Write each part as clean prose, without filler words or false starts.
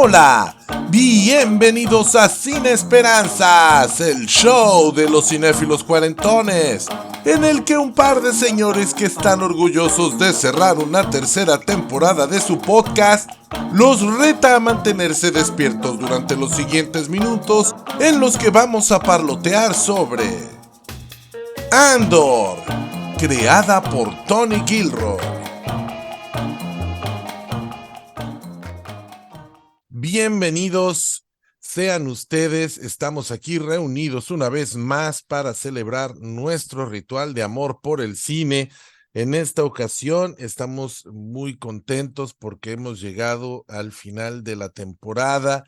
Hola, bienvenidos a Cine Esperanzas, el show de los cinéfilos cuarentones, en el que un par de señores que están orgullosos de cerrar una tercera temporada de su podcast los reta a mantenerse despiertos durante los siguientes minutos en los que vamos a parlotear sobre Andor, creada por Tony Gilroy. Bienvenidos sean ustedes, estamos aquí reunidos una vez más para celebrar nuestro ritual de amor por el cine. En esta ocasión estamos muy contentos porque hemos llegado al final de la temporada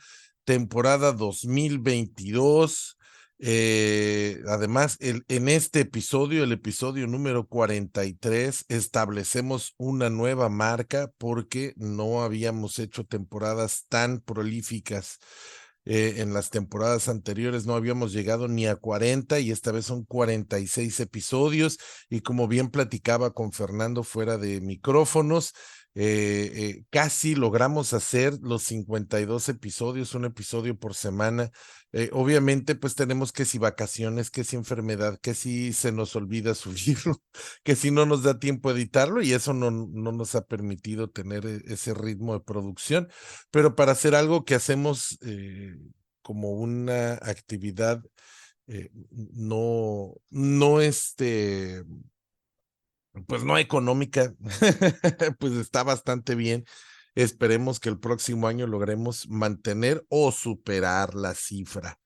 2022. Además, en este episodio, el episodio número 43, establecemos una nueva marca porque no habíamos hecho temporadas tan prolíficas. En las temporadas anteriores no habíamos llegado ni a 40 y esta vez son 46 episodios, y como bien platicaba con Fernando fuera de micrófonos, casi logramos hacer los 52 episodios, un episodio por semana. Obviamente pues tenemos que si vacaciones, que si enfermedad, que si se nos olvida subirlo, que si no nos da tiempo a editarlo, y eso no nos ha permitido tener ese ritmo de producción, pero para hacer algo que hacemos como una actividad pues no económica, pues está bastante bien. Esperemos que el próximo año logremos mantener o superar la cifra.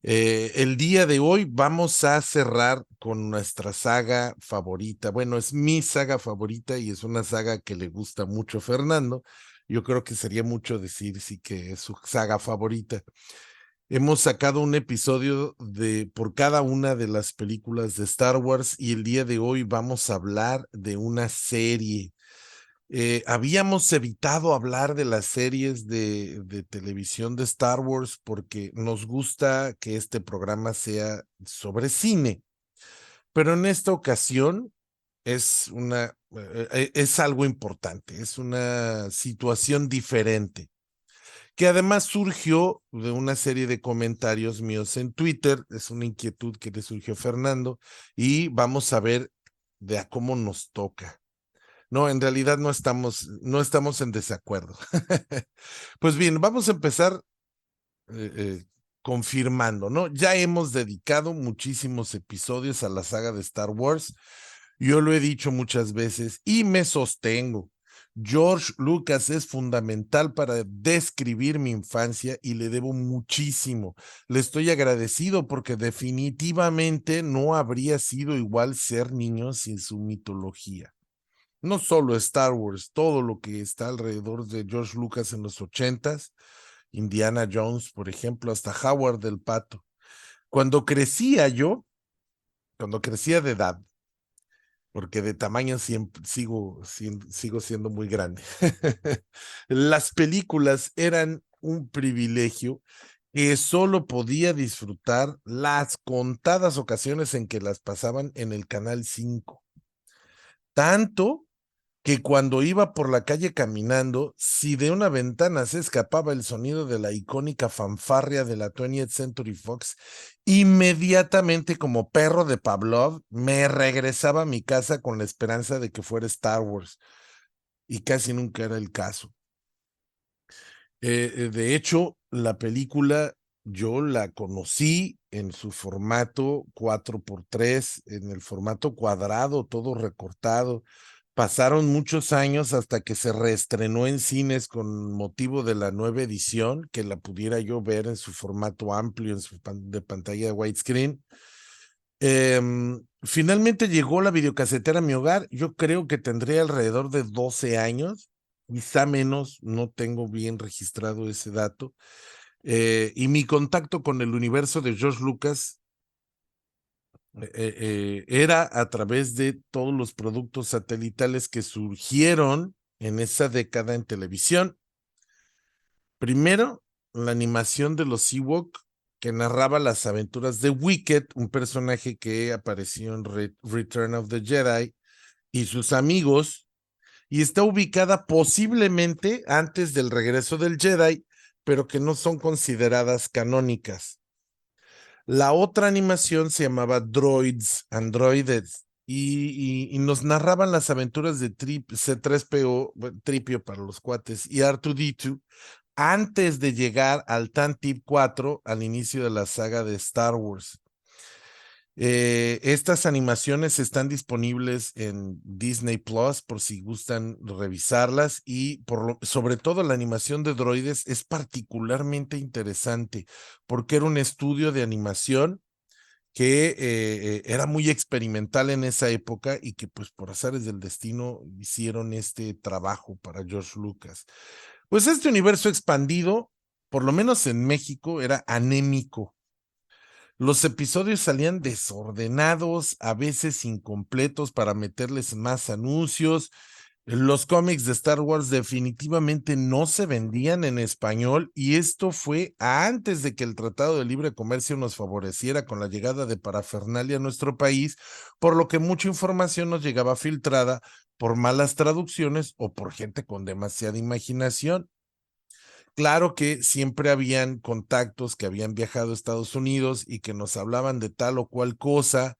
El día de hoy vamos a cerrar con nuestra saga favorita. Bueno, es mi saga favorita y es una saga que le gusta mucho a Fernando. Yo creo que sería mucho decir sí que es su saga favorita. Hemos sacado un episodio por cada una de las películas de Star Wars, y el día de hoy vamos a hablar de una serie. Habíamos evitado hablar de las series de televisión de Star Wars porque nos gusta que este programa sea sobre cine, pero en esta ocasión es algo importante, es una situación diferente, que además surgió de una serie de comentarios míos en Twitter. Es una inquietud que le surgió a Fernando y vamos a ver de a cómo nos toca. No, en realidad no estamos en desacuerdo. Pues bien, vamos a empezar confirmando, ¿no? Ya hemos dedicado muchísimos episodios a la saga de Star Wars. Yo lo he dicho muchas veces y me sostengo. George Lucas es fundamental para describir mi infancia y le debo muchísimo. Le estoy agradecido porque definitivamente no habría sido igual ser niño sin su mitología. No solo Star Wars, todo lo que está alrededor de George Lucas en los 80s, Indiana Jones, por ejemplo, hasta Howard del Pato. Cuando crecía yo, cuando crecía de edad, porque de tamaño sigo siendo muy grande, las películas eran un privilegio que solo podía disfrutar las contadas ocasiones en que las pasaban en el Canal 5. Tanto que cuando iba por la calle caminando, si de una ventana se escapaba el sonido de la icónica fanfarria de la 20th Century Fox, inmediatamente, como perro de Pavlov, me regresaba a mi casa con la esperanza de que fuera Star Wars, y casi nunca era el caso. De hecho, la película yo la conocí en su formato 4x3, en el formato cuadrado, todo recortado. Pasaron muchos años hasta que se reestrenó en cines con motivo de la nueva edición, que la pudiera yo ver en su formato amplio, de pantalla de widescreen. Finalmente llegó la videocasetera a mi hogar. Yo creo que tendría alrededor de 12 años, quizá menos, no tengo bien registrado ese dato. Y mi contacto con el universo de George Lucas era a través de todos los productos satelitales que surgieron en esa década en televisión. Primero, la animación de los Ewok, que narraba las aventuras de Wicket, un personaje que apareció en Return of the Jedi, y sus amigos, y está ubicada posiblemente antes del regreso del Jedi, pero que no son consideradas canónicas. La otra animación se llamaba Droids, Androides, y nos narraban las aventuras de C3PO, bueno, Tripio para los cuates, y R2D2 antes de llegar al TANTIP 4 al inicio de la saga de Star Wars. Estas animaciones están disponibles en Disney Plus por si gustan revisarlas y sobre todo la animación de droides es particularmente interesante porque era un estudio de animación que era muy experimental en esa época y que pues por azares del destino hicieron este trabajo para George Lucas. Pues este universo expandido, por lo menos en México, era anémico. Los episodios salían desordenados, a veces incompletos para meterles más anuncios. Los cómics de Star Wars definitivamente no se vendían en español y esto fue antes de que el Tratado de Libre Comercio nos favoreciera con la llegada de parafernalia a nuestro país, por lo que mucha información nos llegaba filtrada por malas traducciones o por gente con demasiada imaginación. Claro que siempre habían contactos que habían viajado a Estados Unidos y que nos hablaban de tal o cual cosa,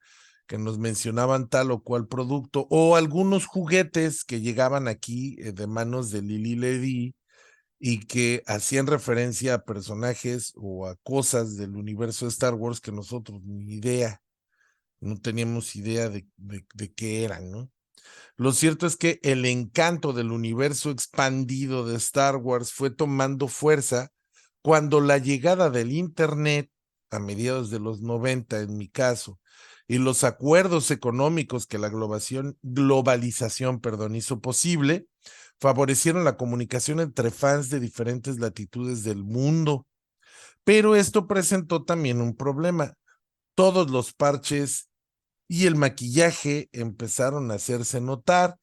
que nos mencionaban tal o cual producto, o algunos juguetes que llegaban aquí de manos de Lili Ledy y que hacían referencia a personajes o a cosas del universo de Star Wars que nosotros ni idea, no teníamos idea de qué eran, ¿no? Lo cierto es que el encanto del universo expandido de Star Wars fue tomando fuerza cuando la llegada del Internet, a mediados de los 90 en mi caso, y los acuerdos económicos que la globalización, hizo posible, favorecieron la comunicación entre fans de diferentes latitudes del mundo. Pero esto presentó también un problema. Todos los parches y el maquillaje empezaron a hacerse notar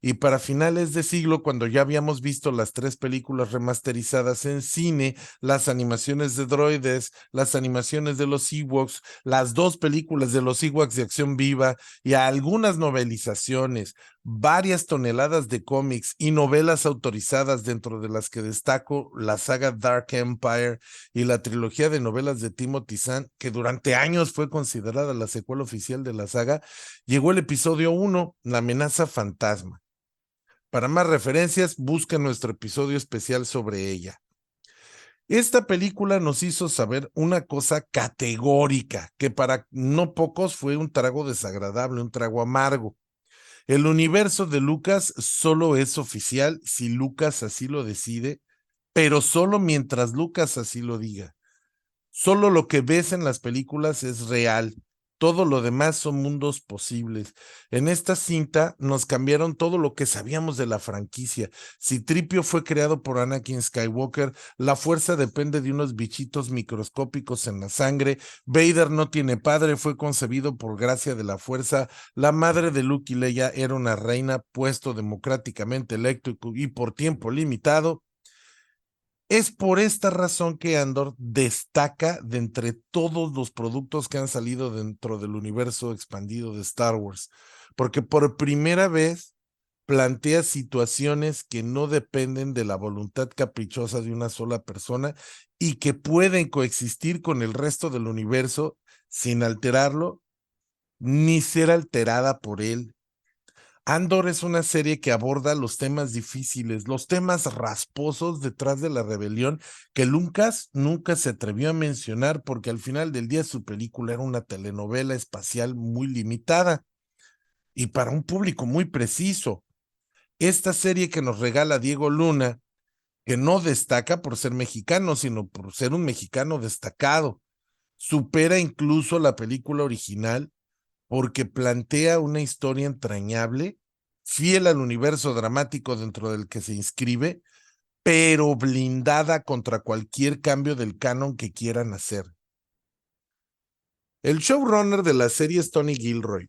y para finales de siglo, cuando ya habíamos visto las 3 películas remasterizadas en cine, las animaciones de droides, las animaciones de los Ewoks, las 2 películas de los Ewoks de acción viva y algunas novelizaciones, varias toneladas de cómics y novelas autorizadas dentro de las que destaco la saga Dark Empire y la trilogía de novelas de Timothy Zahn, que durante años fue considerada la secuela oficial de la saga, llegó el episodio 1, La amenaza fantasma. Para más referencias, busca nuestro episodio especial sobre ella. Esta película nos hizo saber una cosa categórica, que para no pocos fue un trago desagradable, un trago amargo. El universo de Lucas solo es oficial si Lucas así lo decide, pero solo mientras Lucas así lo diga. Solo lo que ves en las películas es real. Todo lo demás son mundos posibles. En esta cinta nos cambiaron todo lo que sabíamos de la franquicia. Si Tripio fue creado por Anakin Skywalker, la fuerza depende de unos bichitos microscópicos en la sangre. Vader no tiene padre, fue concebido por gracia de la fuerza. La madre de Luke y Leia era una reina puesto democráticamente electo y por tiempo limitado. Es por esta razón que Andor destaca de entre todos los productos que han salido dentro del universo expandido de Star Wars, porque por primera vez plantea situaciones que no dependen de la voluntad caprichosa de una sola persona y que pueden coexistir con el resto del universo sin alterarlo ni ser alterada por él. Andor es una serie que aborda los temas difíciles, los temas rasposos detrás de la rebelión que Lucas nunca se atrevió a mencionar porque al final del día su película era una telenovela espacial muy limitada y para un público muy preciso. Esta serie que nos regala Diego Luna, que no destaca por ser mexicano, sino por ser un mexicano destacado, supera incluso la película original porque plantea una historia entrañable, fiel al universo dramático dentro del que se inscribe, pero blindada contra cualquier cambio del canon que quieran hacer. El showrunner de la serie es Tony Gilroy,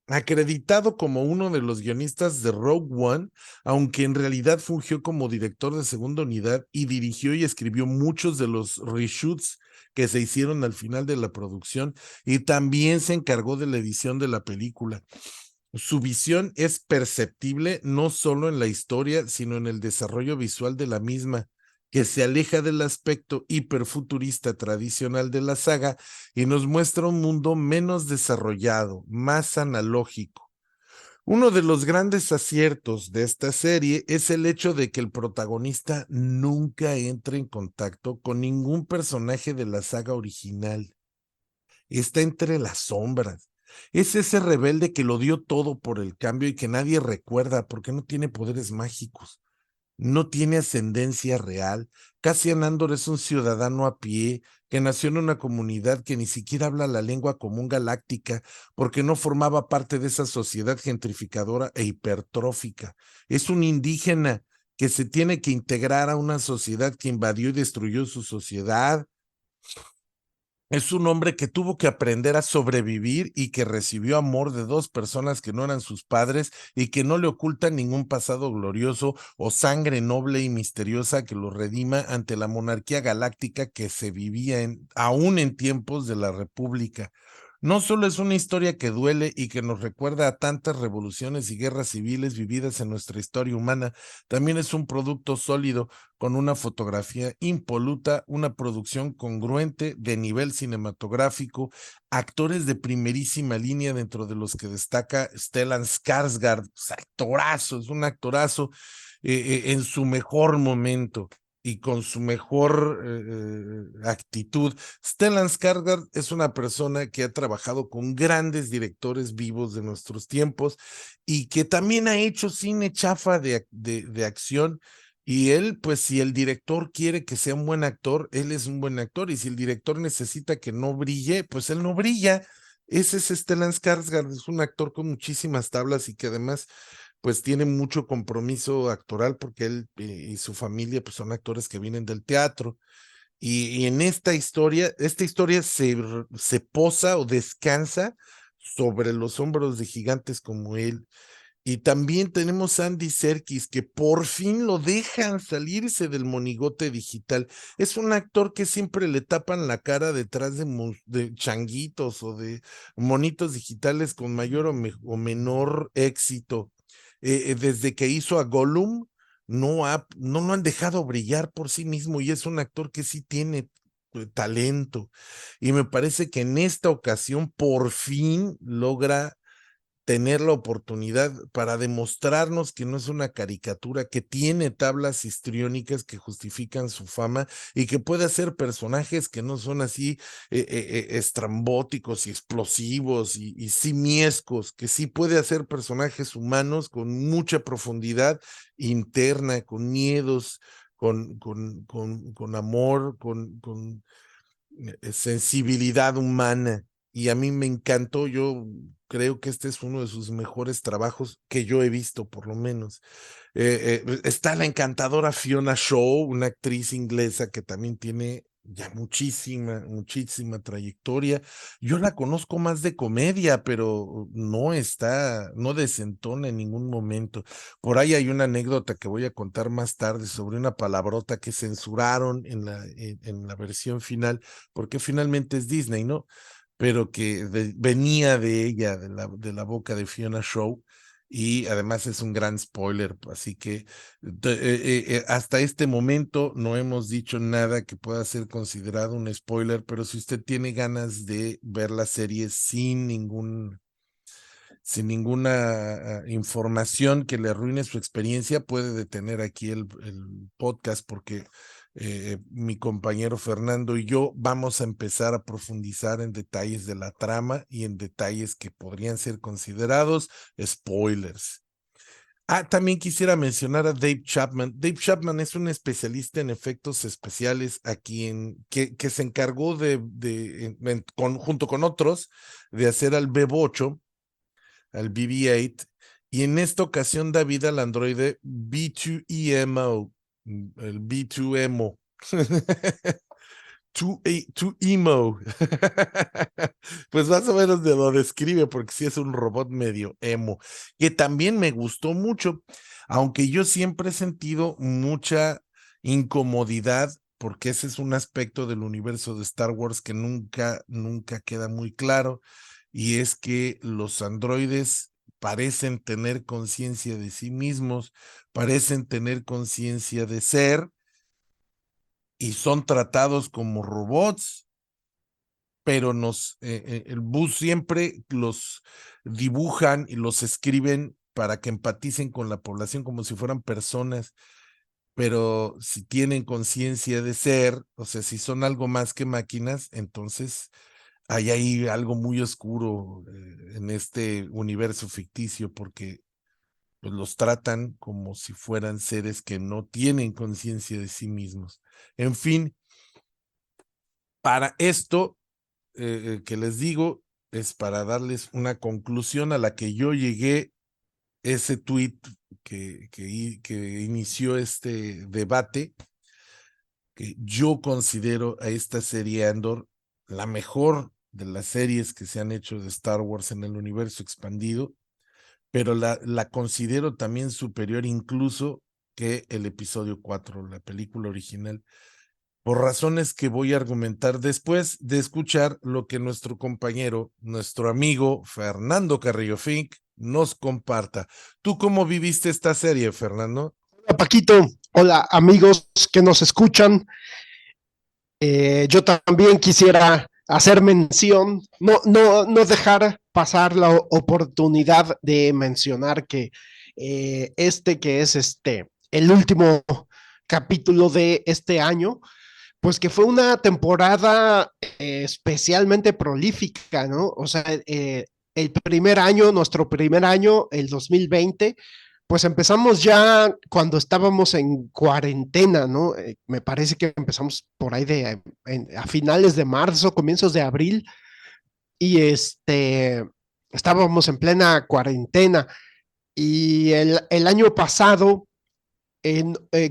acreditado como uno de los guionistas de Rogue One, aunque en realidad fungió como director de segunda unidad y dirigió y escribió muchos de los reshoots que se hicieron al final de la producción y también se encargó de la edición de la película. Su visión es perceptible no solo en la historia, sino en el desarrollo visual de la misma, que se aleja del aspecto hiperfuturista tradicional de la saga y nos muestra un mundo menos desarrollado, más analógico. Uno de los grandes aciertos de esta serie es el hecho de que el protagonista nunca entra en contacto con ningún personaje de la saga original. Está entre las sombras. Es ese rebelde que lo dio todo por el cambio y que nadie recuerda porque no tiene poderes mágicos, no tiene ascendencia real. Cassian Andor es un ciudadano a pie que nació en una comunidad que ni siquiera habla la lengua común galáctica porque no formaba parte de esa sociedad gentrificadora e hipertrófica. Es un indígena que se tiene que integrar a una sociedad que invadió y destruyó su sociedad. Es un hombre que tuvo que aprender a sobrevivir y que recibió amor de dos personas que no eran sus padres y que no le ocultan ningún pasado glorioso o sangre noble y misteriosa que lo redima ante la monarquía galáctica que se vivía aún en tiempos de la República. No solo es una historia que duele y que nos recuerda a tantas revoluciones y guerras civiles vividas en nuestra historia humana, también es un producto sólido con una fotografía impoluta, una producción congruente de nivel cinematográfico, actores de primerísima línea dentro de los que destaca Stellan Skarsgård, actorazo, es un actorazo en su mejor momento y con su mejor actitud. Stellan Skarsgård es una persona que ha trabajado con grandes directores vivos de nuestros tiempos y que también ha hecho cine chafa de acción. Y él, pues si el director quiere que sea un buen actor, él es un buen actor. Y si el director necesita que no brille, pues él no brilla. Ese es Stellan Skarsgård, es un actor con muchísimas tablas y que además pues tiene mucho compromiso actoral porque él y su familia pues son actores que vienen del teatro. Y en esta historia se posa o descansa sobre los hombros de gigantes como él. Y también tenemos a Andy Serkis, que por fin lo dejan salirse del monigote digital. Es un actor que siempre le tapan la cara detrás de changuitos o de monitos digitales con mayor o menor éxito. Desde que hizo a Gollum, no lo han dejado brillar por sí mismo y es un actor que sí tiene talento. Y me parece que en esta ocasión por fin logra tener la oportunidad para demostrarnos que no es una caricatura, que tiene tablas histriónicas que justifican su fama y que puede hacer personajes que no son así estrambóticos y explosivos y simiescos, que sí puede hacer personajes humanos con mucha profundidad interna, con miedos, con amor, con sensibilidad humana. Y a mí me encantó, yo creo que este es uno de sus mejores trabajos que yo he visto, por lo menos. Está la encantadora Fiona Shaw, una actriz inglesa que también tiene ya muchísima trayectoria. Yo la conozco más de comedia, pero no desentona en ningún momento. Por ahí hay una anécdota que voy a contar más tarde sobre una palabrota que censuraron en la versión final, porque finalmente es Disney, ¿no? Pero que venía de ella, de la boca de Fiona Shaw, y además es un gran spoiler, así que hasta este momento no hemos dicho nada que pueda ser considerado un spoiler, pero si usted tiene ganas de ver la serie sin ninguna información que le arruine su experiencia, puede detener aquí el podcast porque mi compañero Fernando y yo vamos a empezar a profundizar en detalles de la trama y en detalles que podrían ser considerados spoilers. También quisiera mencionar a Dave Chapman. Dave Chapman es un especialista en efectos especiales aquí que se encargó junto con otros de hacer al Bebocho, al BB-8, y en esta ocasión da vida al androide B2EMO, el B2EMO. 2EMO. Pues más o menos de lo describe, porque sí es un robot medio emo, que también me gustó mucho, aunque yo siempre he sentido mucha incomodidad, porque ese es un aspecto del universo de Star Wars que nunca queda muy claro, y es que los androides parecen tener conciencia de sí mismos, parecen tener conciencia de ser, y son tratados como robots, pero el bus siempre los dibujan y los escriben para que empaticen con la población como si fueran personas, pero si tienen conciencia de ser, o sea, si son algo más que máquinas, entonces hay ahí algo muy oscuro en este universo ficticio, porque pues, los tratan como si fueran seres que no tienen conciencia de sí mismos. En fin, para esto que les digo, es para darles una conclusión a la que yo llegué, ese tweet que inició este debate, que yo considero a esta serie Andor la mejor de las series que se han hecho de Star Wars en el universo expandido, pero la considero también superior incluso que el episodio 4, la película original, por razones que voy a argumentar después de escuchar lo que nuestro compañero, nuestro amigo Fernando Carrillo Fink nos comparta. ¿Tú cómo viviste esta serie, Fernando? Hola Paquito, hola amigos que nos escuchan. Yo también quisiera hacer mención, no dejar pasar la oportunidad de mencionar que que es el último capítulo de este año, pues que fue una temporada especialmente prolífica, ¿no? O sea, el primer año, nuestro primer año, el 2020, pues empezamos ya cuando estábamos en cuarentena, ¿no? Me parece que empezamos por ahí a finales de marzo, comienzos de abril, y estábamos en plena cuarentena. Y el año pasado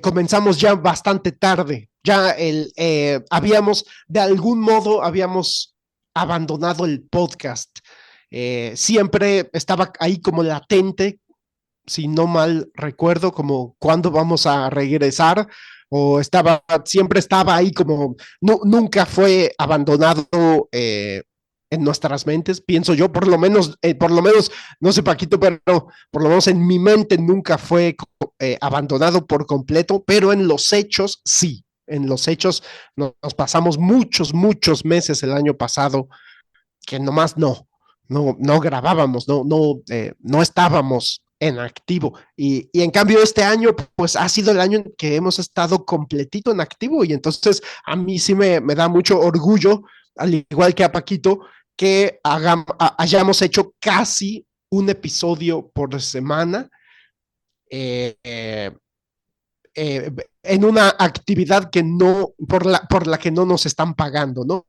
comenzamos ya bastante tarde. Ya de algún modo, habíamos abandonado el podcast. Siempre estaba ahí como latente, si no mal recuerdo, como cuándo vamos a regresar, siempre estaba ahí como, no, nunca fue abandonado en nuestras mentes, pienso yo, por lo menos, no sé Paquito, pero por lo menos en mi mente nunca fue abandonado por completo, pero en los hechos sí. En los hechos nos pasamos muchos meses el año pasado que nomás no grabábamos, no estábamos en activo. Y en cambio este año, pues ha sido el año en que hemos estado completito en activo y entonces a mí sí me da mucho orgullo, al igual que a Paquito, que hayamos hecho casi un episodio por semana. Eh, eh, en una actividad que por la que no nos están pagando, ¿no?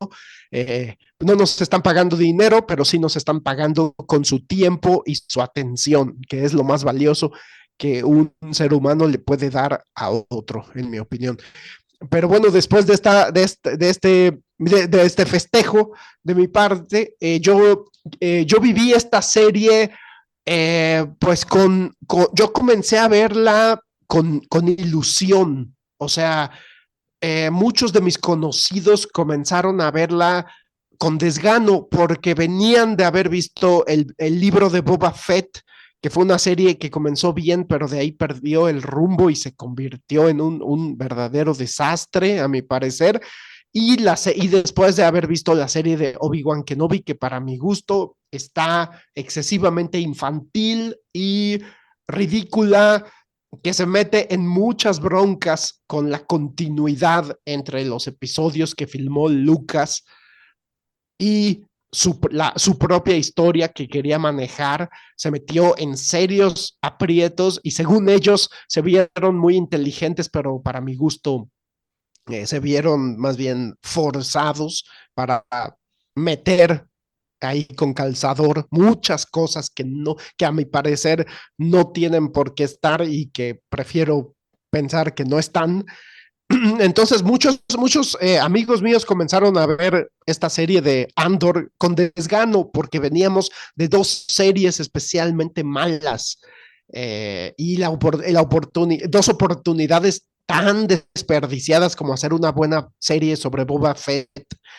No nos están pagando dinero, pero sí nos están pagando con su tiempo y su atención, que es lo más valioso que un ser humano le puede dar a otro, en mi opinión. Pero bueno, después de este festejo de mi parte, yo viví esta serie, pues yo comencé a verla con ilusión. O sea, muchos de mis conocidos comenzaron a verla con desgano porque venían de haber visto el libro de Boba Fett, que fue una serie que comenzó bien, pero de ahí perdió el rumbo y se convirtió en un verdadero desastre, a mi parecer. Y después de haber visto la serie de Obi-Wan Kenobi, que para mi gusto está excesivamente infantil y ridícula, que se mete en muchas broncas con la continuidad entre los episodios que filmó Lucas y su propia historia que quería manejar, se metió en serios aprietos y según ellos se vieron muy inteligentes, pero para mi gusto se vieron más bien forzados para meter ahí con calzador muchas cosas que a mi parecer no tienen por qué estar y que prefiero pensar que no están. Entonces muchos amigos míos comenzaron a ver esta serie de Andor con desgano porque veníamos de dos series especialmente malas y dos oportunidades tan desperdiciadas como hacer una buena serie sobre Boba Fett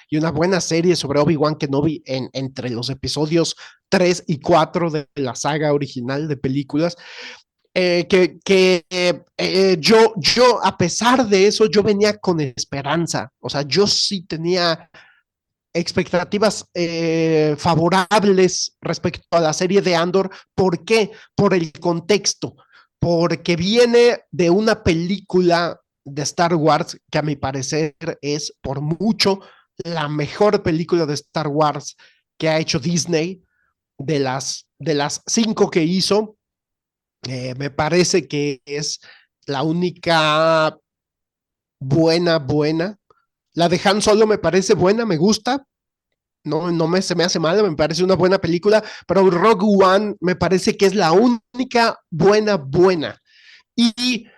y una buena serie sobre Obi-Wan Kenobi entre los episodios 3 y 4 de la saga original de películas. Yo, a pesar de eso, yo venía con esperanza. O sea, yo sí tenía expectativas favorables respecto a la serie de Andor. ¿Por qué? Por el contexto, porque viene de una película de Star Wars que a mi parecer es por mucho la mejor película de Star Wars que ha hecho Disney. De las 5 que hizo, me parece que es la única buena. La de Han Solo me parece buena, me gusta, se me hace mal, me parece una buena película, pero Rogue One me parece que es la única buena. Y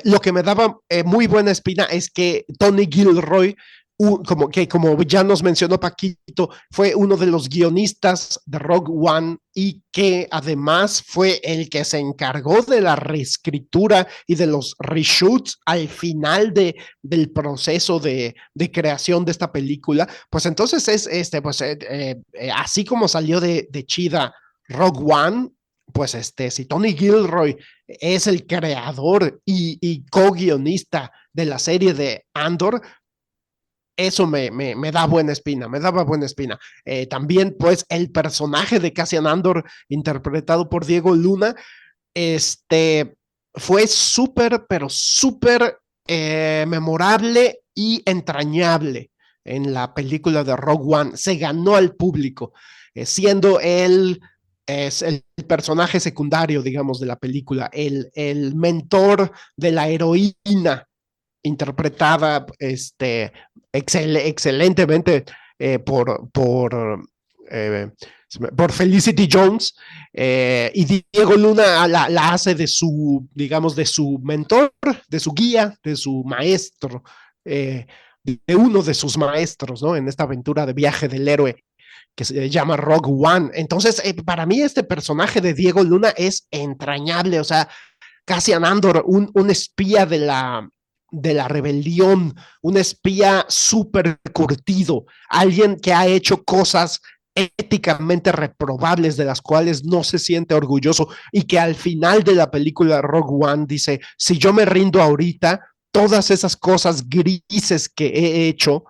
lo que me daba muy buena espina es que Tony Gilroy, como ya nos mencionó Paquito, fue uno de los guionistas de Rogue One y que además fue el que se encargó de la reescritura y de los reshoots al final del proceso de creación de esta película. Pues entonces así como salió de chida Rogue One, pues si Tony Gilroy es el creador y co-guionista de la serie de Andor, eso me da buena espina, me daba buena espina. También, pues, el personaje de Cassian Andor, interpretado por Diego Luna, fue súper, pero súper memorable y entrañable en la película de Rogue One. Se ganó al público, siendo él es el personaje secundario, digamos, de la película, el mentor de la heroína, interpretada excelentemente eh, por Felicity Jones, y Diego Luna la hace de su, digamos, de su mentor, de su guía, de su maestro, de uno de sus maestros, ¿no? En esta aventura de viaje del héroe que se llama Rogue One. Entonces, para mí este personaje de Diego Luna es entrañable, o sea, Cassian Andor, un espía de la rebelión, un espía súper curtido, alguien que ha hecho cosas éticamente reprobables de las cuales no se siente orgulloso y que al final de la película Rogue One dice, si yo me rindo ahorita, todas esas cosas grises que he hecho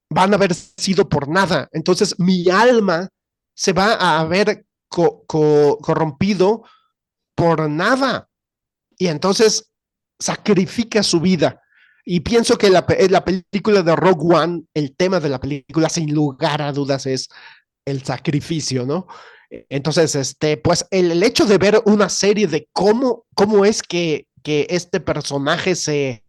van a haber sido por nada. Entonces mi alma se va a haber corrompido por nada. Y entonces sacrifica su vida. Y pienso que la película de Rogue One, el tema de la película, sin lugar a dudas, es el sacrificio, ¿no? Entonces, pues el hecho de ver una serie de cómo es que este personaje se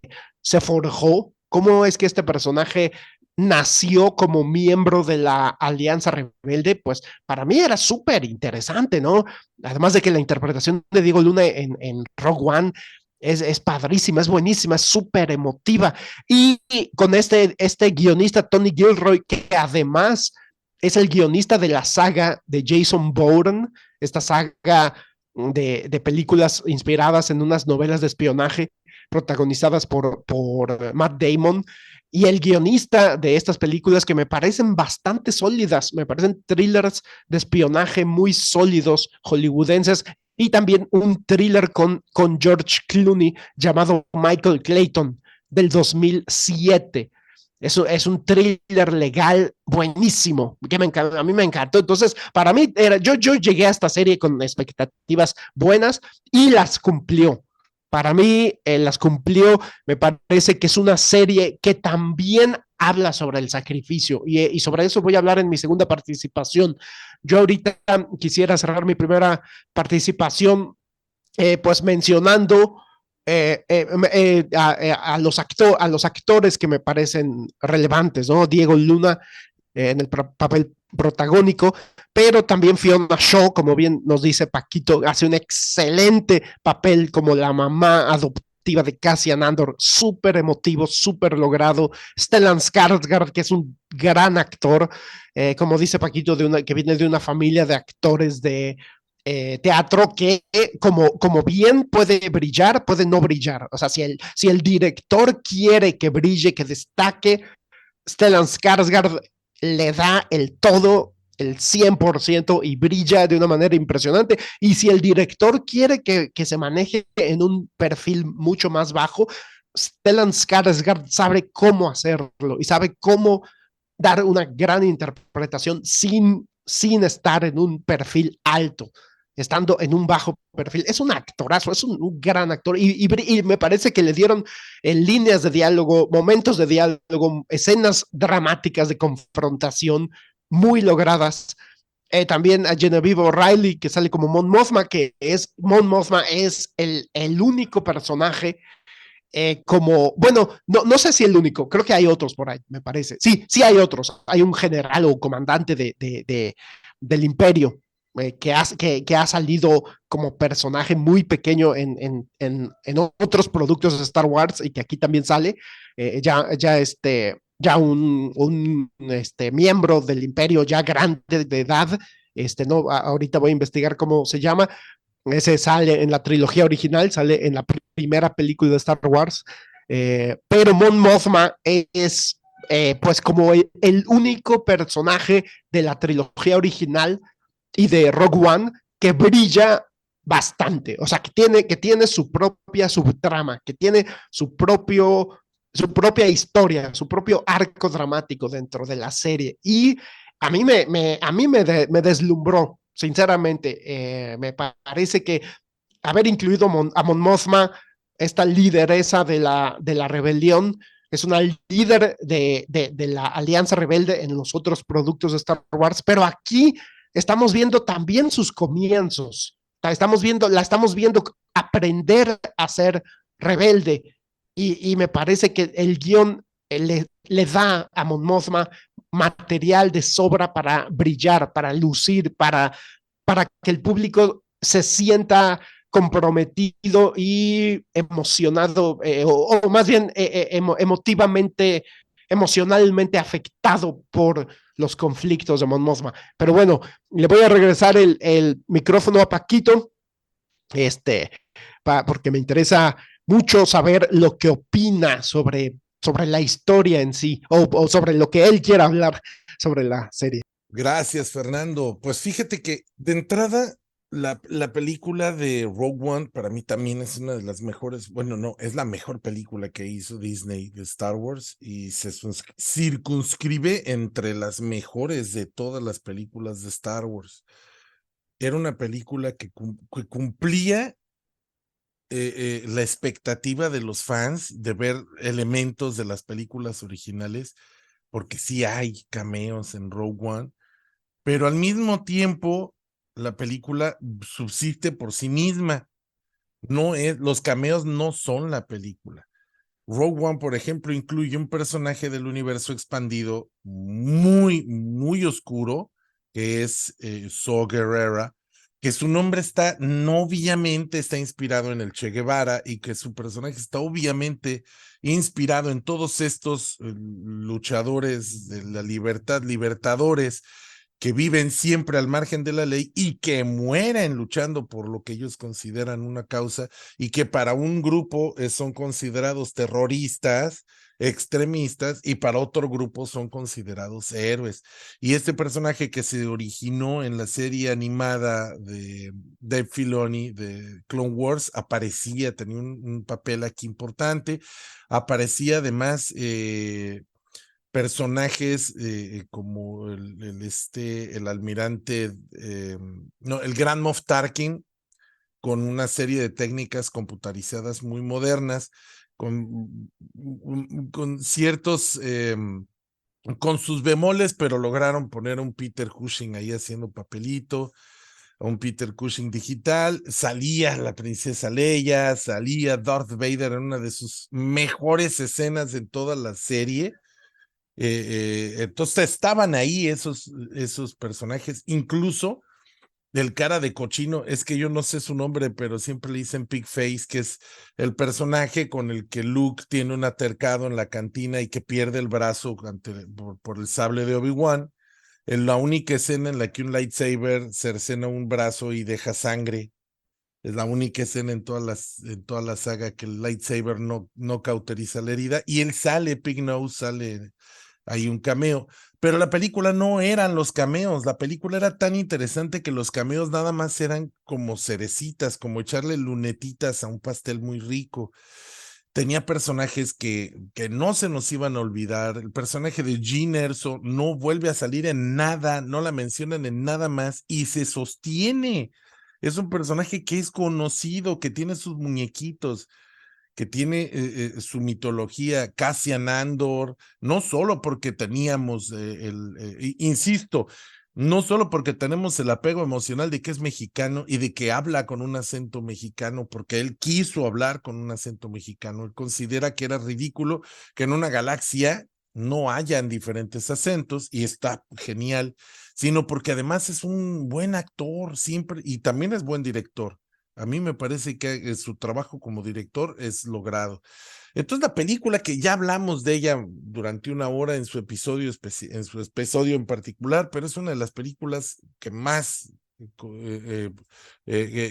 forjó, cómo es que este personaje nació como miembro de la Alianza Rebelde, pues para mí era súper interesante, ¿no? Además de que la interpretación de Diego Luna en Rogue One es padrísima, es buenísima, es súper emotiva. Y con este guionista, Tony Gilroy, que además es el guionista de la saga de Jason Bourne, esta saga de películas inspiradas en unas novelas de espionaje protagonizadas por Matt Damon, y el guionista de estas películas que me parecen bastante sólidas, me parecen thrillers de espionaje muy sólidos, hollywoodenses, y también un thriller con George Clooney llamado Michael Clayton del 2007. Eso es un thriller legal buenísimo, que a mí me encantó. Entonces, para mí, yo llegué a esta serie con expectativas buenas y las cumplió. Para mí, las cumplió. Me parece que es una serie que también habla sobre el sacrificio y sobre eso voy a hablar en mi segunda participación. Yo ahorita quisiera cerrar mi primera participación pues mencionando a los actores que me parecen relevantes, ¿no? Diego Luna en el papel protagónico, pero también Fiona Shaw, como bien nos dice Paquito, hace un excelente papel como la mamá adoptiva de Cassian Andor, súper emotivo, súper logrado. Stellan Skarsgård, que es un gran actor, como dice Paquito, que viene de una familia de actores de teatro que como bien puede brillar, puede no brillar. O sea, si el director quiere que brille, que destaque, Stellan Skarsgård le da el todo el 100% y brilla de una manera impresionante. Y si el director quiere que se maneje en un perfil mucho más bajo, Stellan Skarsgård sabe cómo hacerlo y sabe cómo dar una gran interpretación sin estar en un perfil alto, estando en un bajo perfil. Es un actorazo, es un gran actor y me parece que le dieron en líneas de diálogo, momentos de diálogo, escenas dramáticas de confrontación muy logradas. También a Genevieve O'Reilly, que sale como Mon Mothma, Mon Mothma es el único personaje como, bueno, no sé si el único, creo que hay otros por ahí, me parece. Sí hay otros. Hay un general o comandante del imperio que ha salido como personaje muy pequeño en otros productos de Star Wars y que aquí también sale. Ya un miembro del imperio ya grande de edad, no, ahorita voy a investigar cómo se llama, ese sale en la trilogía original, sale en la primera película de Star Wars, pero Mon Mothma es pues como el único personaje de la trilogía original y de Rogue One que brilla bastante, o sea, que tiene su propia subtrama, que tiene su propia historia, su propio arco dramático dentro de la serie. Y me deslumbró, sinceramente. Me parece que haber incluido a Mon Mothma, esta lideresa de la rebelión, es una líder de la Alianza Rebelde en los otros productos de Star Wars, pero aquí estamos viendo también sus comienzos. La estamos viendo aprender a ser rebelde y me parece que el guión le da a Mon Mothma material de sobra para brillar, para lucir, para que el público se sienta comprometido y emocionado, o más bien emotivamente, emocionalmente afectado por los conflictos de Mon Mothma. Pero bueno, le voy a regresar el micrófono a Paquito, este, porque me interesa mucho saber lo que opina sobre la historia en sí, o sobre lo que él quiera hablar sobre la serie. Gracias, Fernando. Pues fíjate que de entrada, la película de Rogue One para mí también es una de las mejores, bueno, no, es la mejor película que hizo Disney de Star Wars y se circunscribe entre las mejores de todas las películas de Star Wars. Era una película que cumplía la expectativa de los fans de ver elementos de las películas originales, porque sí hay cameos en Rogue One, pero al mismo tiempo la película subsiste por sí misma. No es, los cameos no son la película. Rogue One, por ejemplo, incluye un personaje del universo expandido muy oscuro, que es Saw Gerrera, que su nombre obviamente está inspirado en el Che Guevara y que su personaje está obviamente inspirado en todos estos luchadores de la libertad, libertadores, que viven siempre al margen de la ley y que mueren luchando por lo que ellos consideran una causa y que para un grupo son considerados terroristas, extremistas, y para otro grupo son considerados héroes. Y este personaje que se originó en la serie animada de Dave Filoni de Clone Wars tenía un papel aquí importante, aparecía además personajes como el almirante, no, el Gran Moff Tarkin, con una serie de técnicas computarizadas muy modernas, con ciertos, con sus bemoles, pero lograron poner a un Peter Cushing ahí haciendo papelito, a un Peter Cushing digital. Salía la princesa Leia, salía Darth Vader en una de sus mejores escenas en toda la serie. Entonces estaban ahí esos personajes, incluso del cara de cochino, es que yo no sé su nombre, pero siempre le dicen Pig Face, que es el personaje con el que Luke tiene un altercado en la cantina y que pierde el brazo por el sable de Obi-Wan. En la única escena en la que un lightsaber cercena un brazo y deja sangre. Es la única escena en toda la saga que el lightsaber no cauteriza la herida. Y él sale, Pig Nose sale hay un cameo, pero la película no eran los cameos, la película era tan interesante que los cameos nada más eran como cerecitas, como echarle lunetitas a un pastel muy rico. Tenía personajes que no se nos iban a olvidar. El personaje de Jean Erso no vuelve a salir en nada, no la mencionan en nada más y se sostiene. Es un personaje que es conocido, que tiene sus muñequitos, que tiene su mitología, Cassian Andor, no solo porque teníamos insisto, no solo porque tenemos el apego emocional de que es mexicano y de que habla con un acento mexicano, porque él quiso hablar con un acento mexicano, él considera que era ridículo que en una galaxia no hayan diferentes acentos y está genial, sino porque además es un buen actor siempre y también es buen director. A mí me parece que su trabajo como director es logrado. Entonces la película que ya hablamos de ella durante una hora en su episodio en particular, pero es una de las películas que más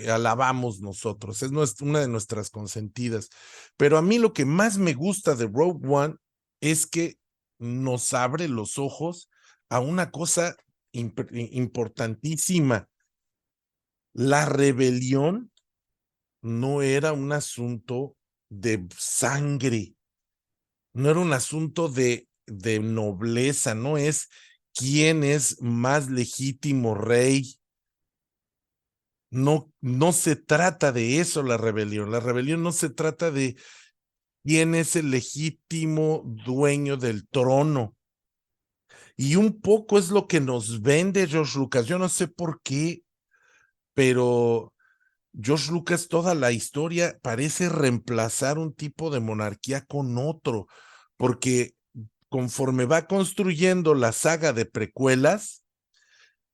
alabamos nosotros. Es una de nuestras consentidas. Pero a mí lo que más me gusta de Rogue One es que nos abre los ojos a una cosa importantísima. La rebelión no era un asunto de sangre, no era un asunto de nobleza, no es quién es más legítimo rey. No, no se trata de eso la rebelión. La rebelión no se trata de quién es el legítimo dueño del trono. Y un poco es lo que nos vende George Lucas. Yo no sé por qué, pero George Lucas toda la historia parece reemplazar un tipo de monarquía con otro, porque conforme va construyendo la saga de precuelas,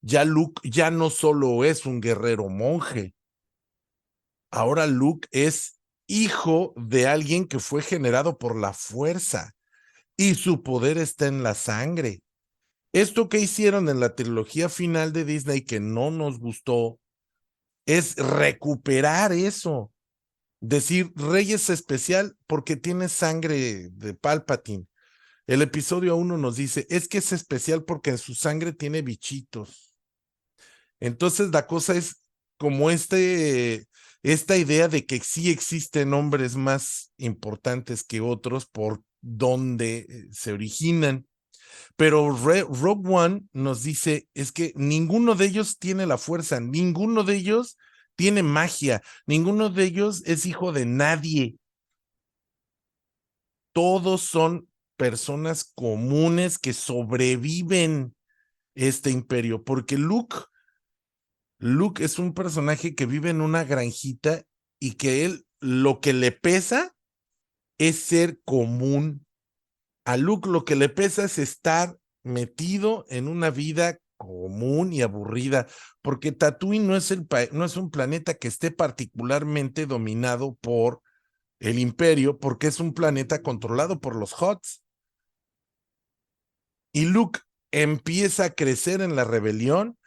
ya Luke ya no solo es un guerrero monje, ahora Luke es hijo de alguien que fue generado por la fuerza y su poder está en la sangre. Esto que hicieron en la trilogía final de Disney que no nos gustó es recuperar eso. Decir Rey es especial porque tiene sangre de Palpatine. El episodio 1 nos dice, es que es especial porque en su sangre tiene bichitos. Entonces la cosa es como esta idea de que sí existen hombres más importantes que otros por donde se originan. Pero Rogue One nos dice, es que ninguno de ellos tiene la fuerza, ninguno de ellos tiene magia, ninguno de ellos es hijo de nadie. Todos son personas comunes que sobreviven este imperio, porque Luke es un personaje que vive en una granjita y que él lo que le pesa es ser común. A Luke lo que le pesa es estar metido en una vida común y aburrida, porque Tatooine no es un planeta que esté particularmente dominado por el imperio, porque es un planeta controlado por los Hutts. Y Luke empieza a crecer en la rebelión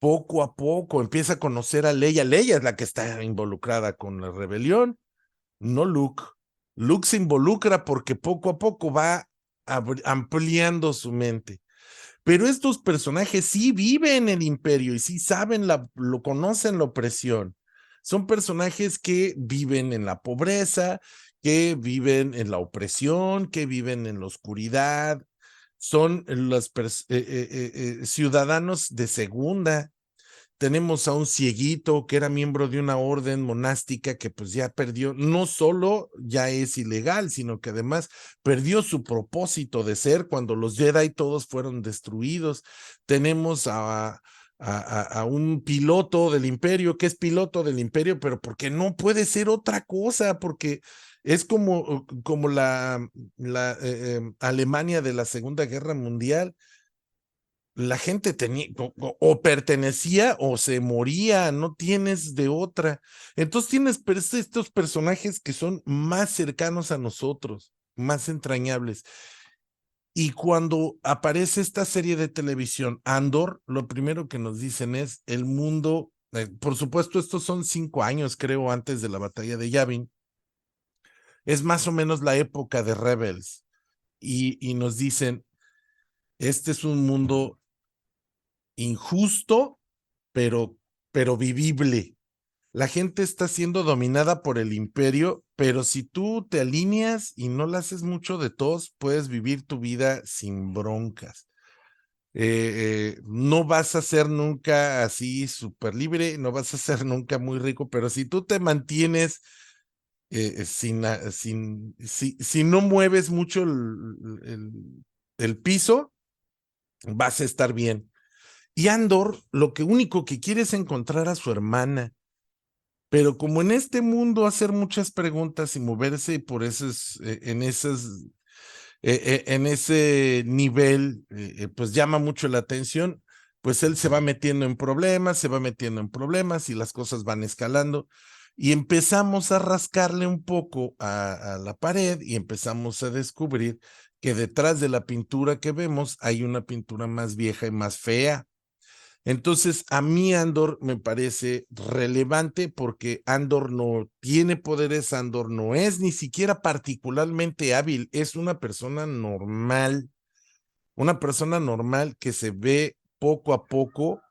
poco a poco, empieza a conocer a Leia. Leia es la que está involucrada con la rebelión, no Luke. Luke se involucra porque poco a poco va ampliando su mente. Pero estos personajes sí viven el imperio y sí saben, lo conocen la opresión. Son personajes que viven en la pobreza, que viven en la opresión, que viven en la oscuridad. Son los ciudadanos de segunda. Tenemos a un cieguito que era miembro de una orden monástica que pues ya perdió, no solo ya es ilegal, sino que además perdió su propósito de ser cuando los Jedi todos fueron destruidos. Tenemos a un piloto del imperio que es piloto del imperio, pero porque no puede ser otra cosa, porque es como la Alemania de la Segunda Guerra Mundial. La gente tenía o pertenecía o se moría, no tienes de otra. Entonces tienes estos personajes que son más cercanos a nosotros, más entrañables. Y cuando aparece esta serie de televisión, Andor, lo primero que nos dicen es el mundo, por supuesto, estos son 5 años, creo, antes de la batalla de Yavin, es más o menos la época de Rebels. Y nos dicen, Este es un mundo injusto, pero, pero vivible. La gente está siendo dominada por el imperio, pero si tú te alineas y no le haces mucho de tos, puedes vivir tu vida sin broncas. No vas a ser nunca así súper libre, no vas a ser nunca muy rico, pero si tú te mantienes si no mueves mucho el piso, vas a estar bien. Y Andor, lo que único que quiere es encontrar a su hermana. Pero como en este mundo hacer muchas preguntas y moverse por esos, en ese nivel, pues llama mucho la atención, pues él se va metiendo en problemas, se va metiendo en problemas y las cosas van escalando. Y empezamos a rascarle un poco a la pared y empezamos a descubrir que detrás de la pintura que vemos hay una pintura más vieja y más fea. Entonces, a mí Andor me parece relevante porque Andor no tiene poderes, Andor no es ni siquiera particularmente hábil, es una persona normal que se ve poco a poco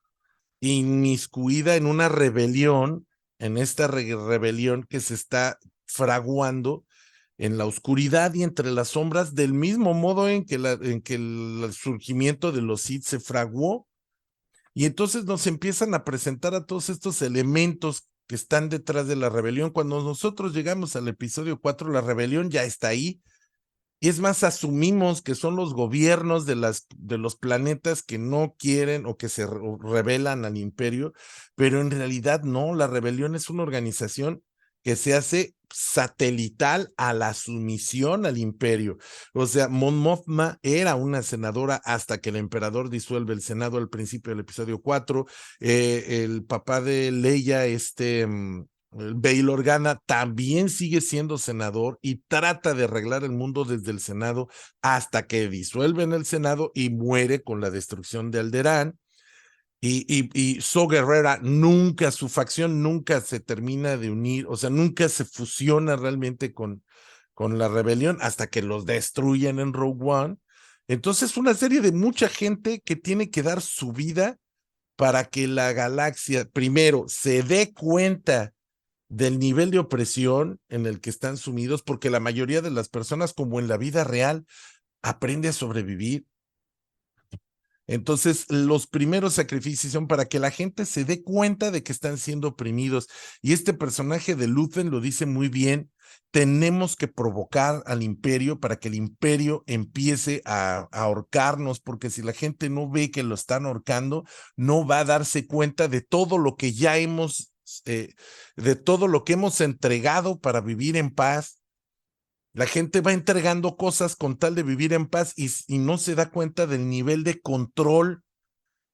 inmiscuida en una rebelión, en esta rebelión que se está fraguando en la oscuridad y entre las sombras, del mismo modo en que el surgimiento de los Sith se fraguó. Y entonces nos empiezan a presentar a todos estos elementos que están detrás de la rebelión. Cuando nosotros llegamos al episodio 4, la rebelión ya está ahí. Y es más, asumimos que son los gobiernos de los planetas que no quieren o que se rebelan al imperio, pero en realidad no, la rebelión es una organización que se hace satelital a la sumisión al imperio. O sea, Mon Mothma era una senadora hasta que el emperador disuelve el Senado al principio del episodio 4. El papá de Leia, Bail Organa también sigue siendo senador y trata de arreglar el mundo desde el Senado hasta que disuelven el Senado y muere con la destrucción de Alderaan. Y So Guerrera nunca, su facción nunca se termina de unir, o sea, nunca se fusiona realmente con la rebelión hasta que los destruyen en Rogue One. Entonces, una serie de mucha gente que tiene que dar su vida para que la galaxia, primero, se dé cuenta del nivel de opresión en el que están sumidos, porque la mayoría de las personas, como en la vida real, aprende a sobrevivir. Entonces, los primeros sacrificios son para que la gente se dé cuenta de que están siendo oprimidos. Y este personaje de Luthen lo dice muy bien. Tenemos que provocar al imperio para que el imperio empiece a ahorcarnos, porque si la gente no ve que lo están ahorcando, no va a darse cuenta de todo lo que ya de todo lo que hemos entregado para vivir en paz. La gente va entregando cosas con tal de vivir en paz y no se da cuenta del nivel de control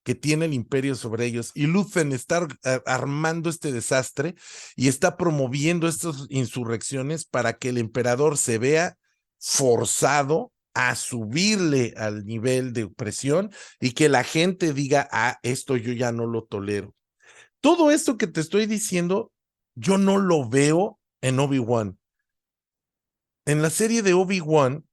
que tiene el imperio sobre ellos. Y Luthen está armando este desastre y está promoviendo estas insurrecciones para que el emperador se vea forzado a subirle al nivel de opresión y que la gente diga, ah, esto yo ya no lo tolero. Todo esto que te estoy diciendo, yo no lo veo en Obi-Wan. En la serie de Obi-Wan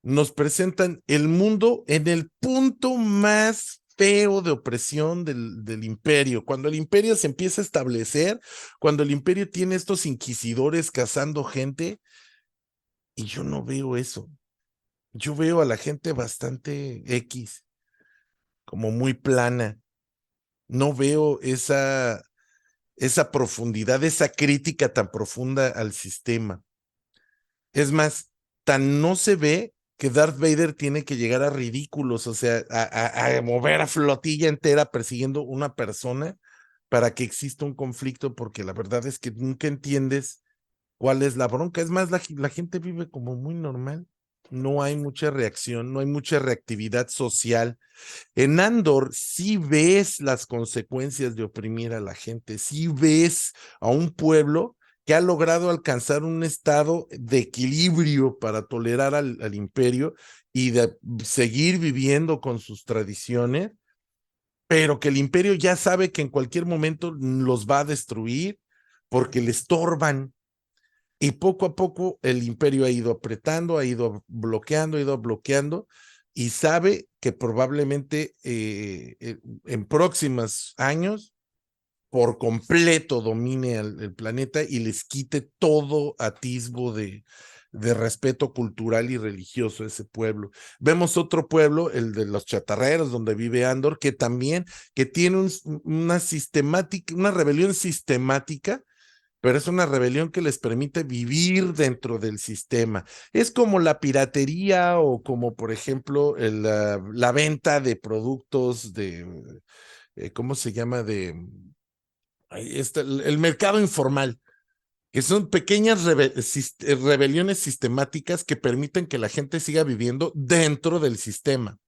nos presentan el mundo en el punto más feo de opresión del imperio, cuando el imperio se empieza a establecer, cuando el imperio tiene estos inquisidores cazando gente, y yo no veo eso. Yo veo a la gente bastante X, como muy plana. No veo esa profundidad, esa crítica tan profunda al sistema. Es más, tan no se ve que Darth Vader tiene que llegar a ridículos, o sea, a mover a flotilla entera persiguiendo una persona para que exista un conflicto, porque la verdad es que nunca entiendes cuál es la bronca. Es más, la gente vive como muy normal. No hay mucha reacción, no hay mucha reactividad social. En Andor sí ves las consecuencias de oprimir a la gente, sí ves a un pueblo que ha logrado alcanzar un estado de equilibrio para tolerar al imperio y de seguir viviendo con sus tradiciones, pero que el imperio ya sabe que en cualquier momento los va a destruir porque le estorban. Y poco a poco el imperio ha ido apretando, ha ido bloqueando, y sabe que probablemente en próximos años por completo domine el planeta y les quite todo atisbo de respeto cultural y religioso a ese pueblo. Vemos otro pueblo, el de los chatarreros, donde vive Andor, que también, que tiene una sistemática, una rebelión sistemática, pero es una rebelión que les permite vivir dentro del sistema. Es como la piratería o como, por ejemplo, la venta de productos ¿cómo se llama? Ahí está, el mercado informal, que son pequeñas rebeliones sistemáticas que permiten que la gente siga viviendo dentro del sistema.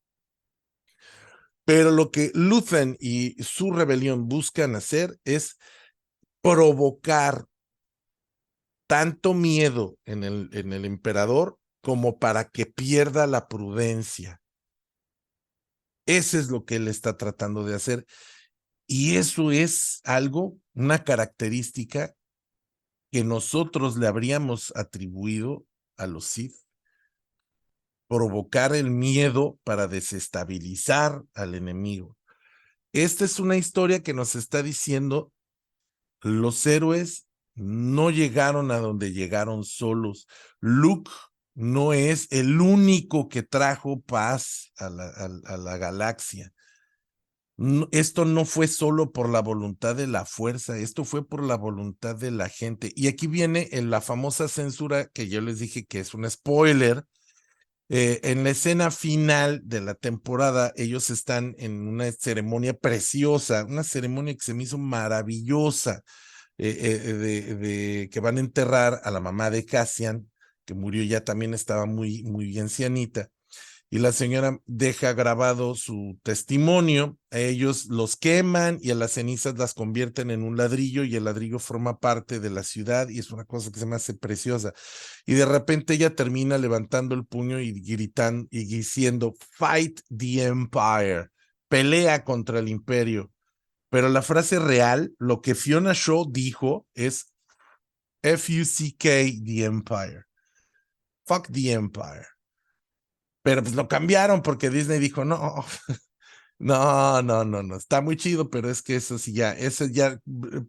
Pero lo que Luthen y su rebelión buscan hacer es provocar tanto miedo en el emperador como para que pierda la prudencia. Ese es lo que él está tratando de hacer. Y eso es algo, una característica que nosotros le habríamos atribuido a los Sith, provocar el miedo para desestabilizar al enemigo. Esta es una historia que nos está diciendo los héroes no llegaron a donde llegaron solos. Luke no es el único que trajo paz a la galaxia. No, esto no fue solo por la voluntad de la fuerza, esto fue por la voluntad de la gente. Y aquí viene la famosa censura que yo les dije que es un spoiler. En la escena final de la temporada, ellos están en una ceremonia preciosa, una ceremonia que se me hizo maravillosa, que van a enterrar a la mamá de Cassian, que murió ya también estaba muy, muy ancianita, y la señora deja grabado su testimonio, a ellos los queman y a las cenizas las convierten en un ladrillo y el ladrillo forma parte de la ciudad y es una cosa que se me hace preciosa. Y de repente ella termina levantando el puño y gritando y diciendo, "Fight the Empire", pelea contra el imperio. Pero la frase real, lo que Fiona Shaw dijo es "FUCK the Empire", "Fuck the Empire". Pero pues lo cambiaron porque Disney dijo, no, no, está muy chido, pero es que eso ya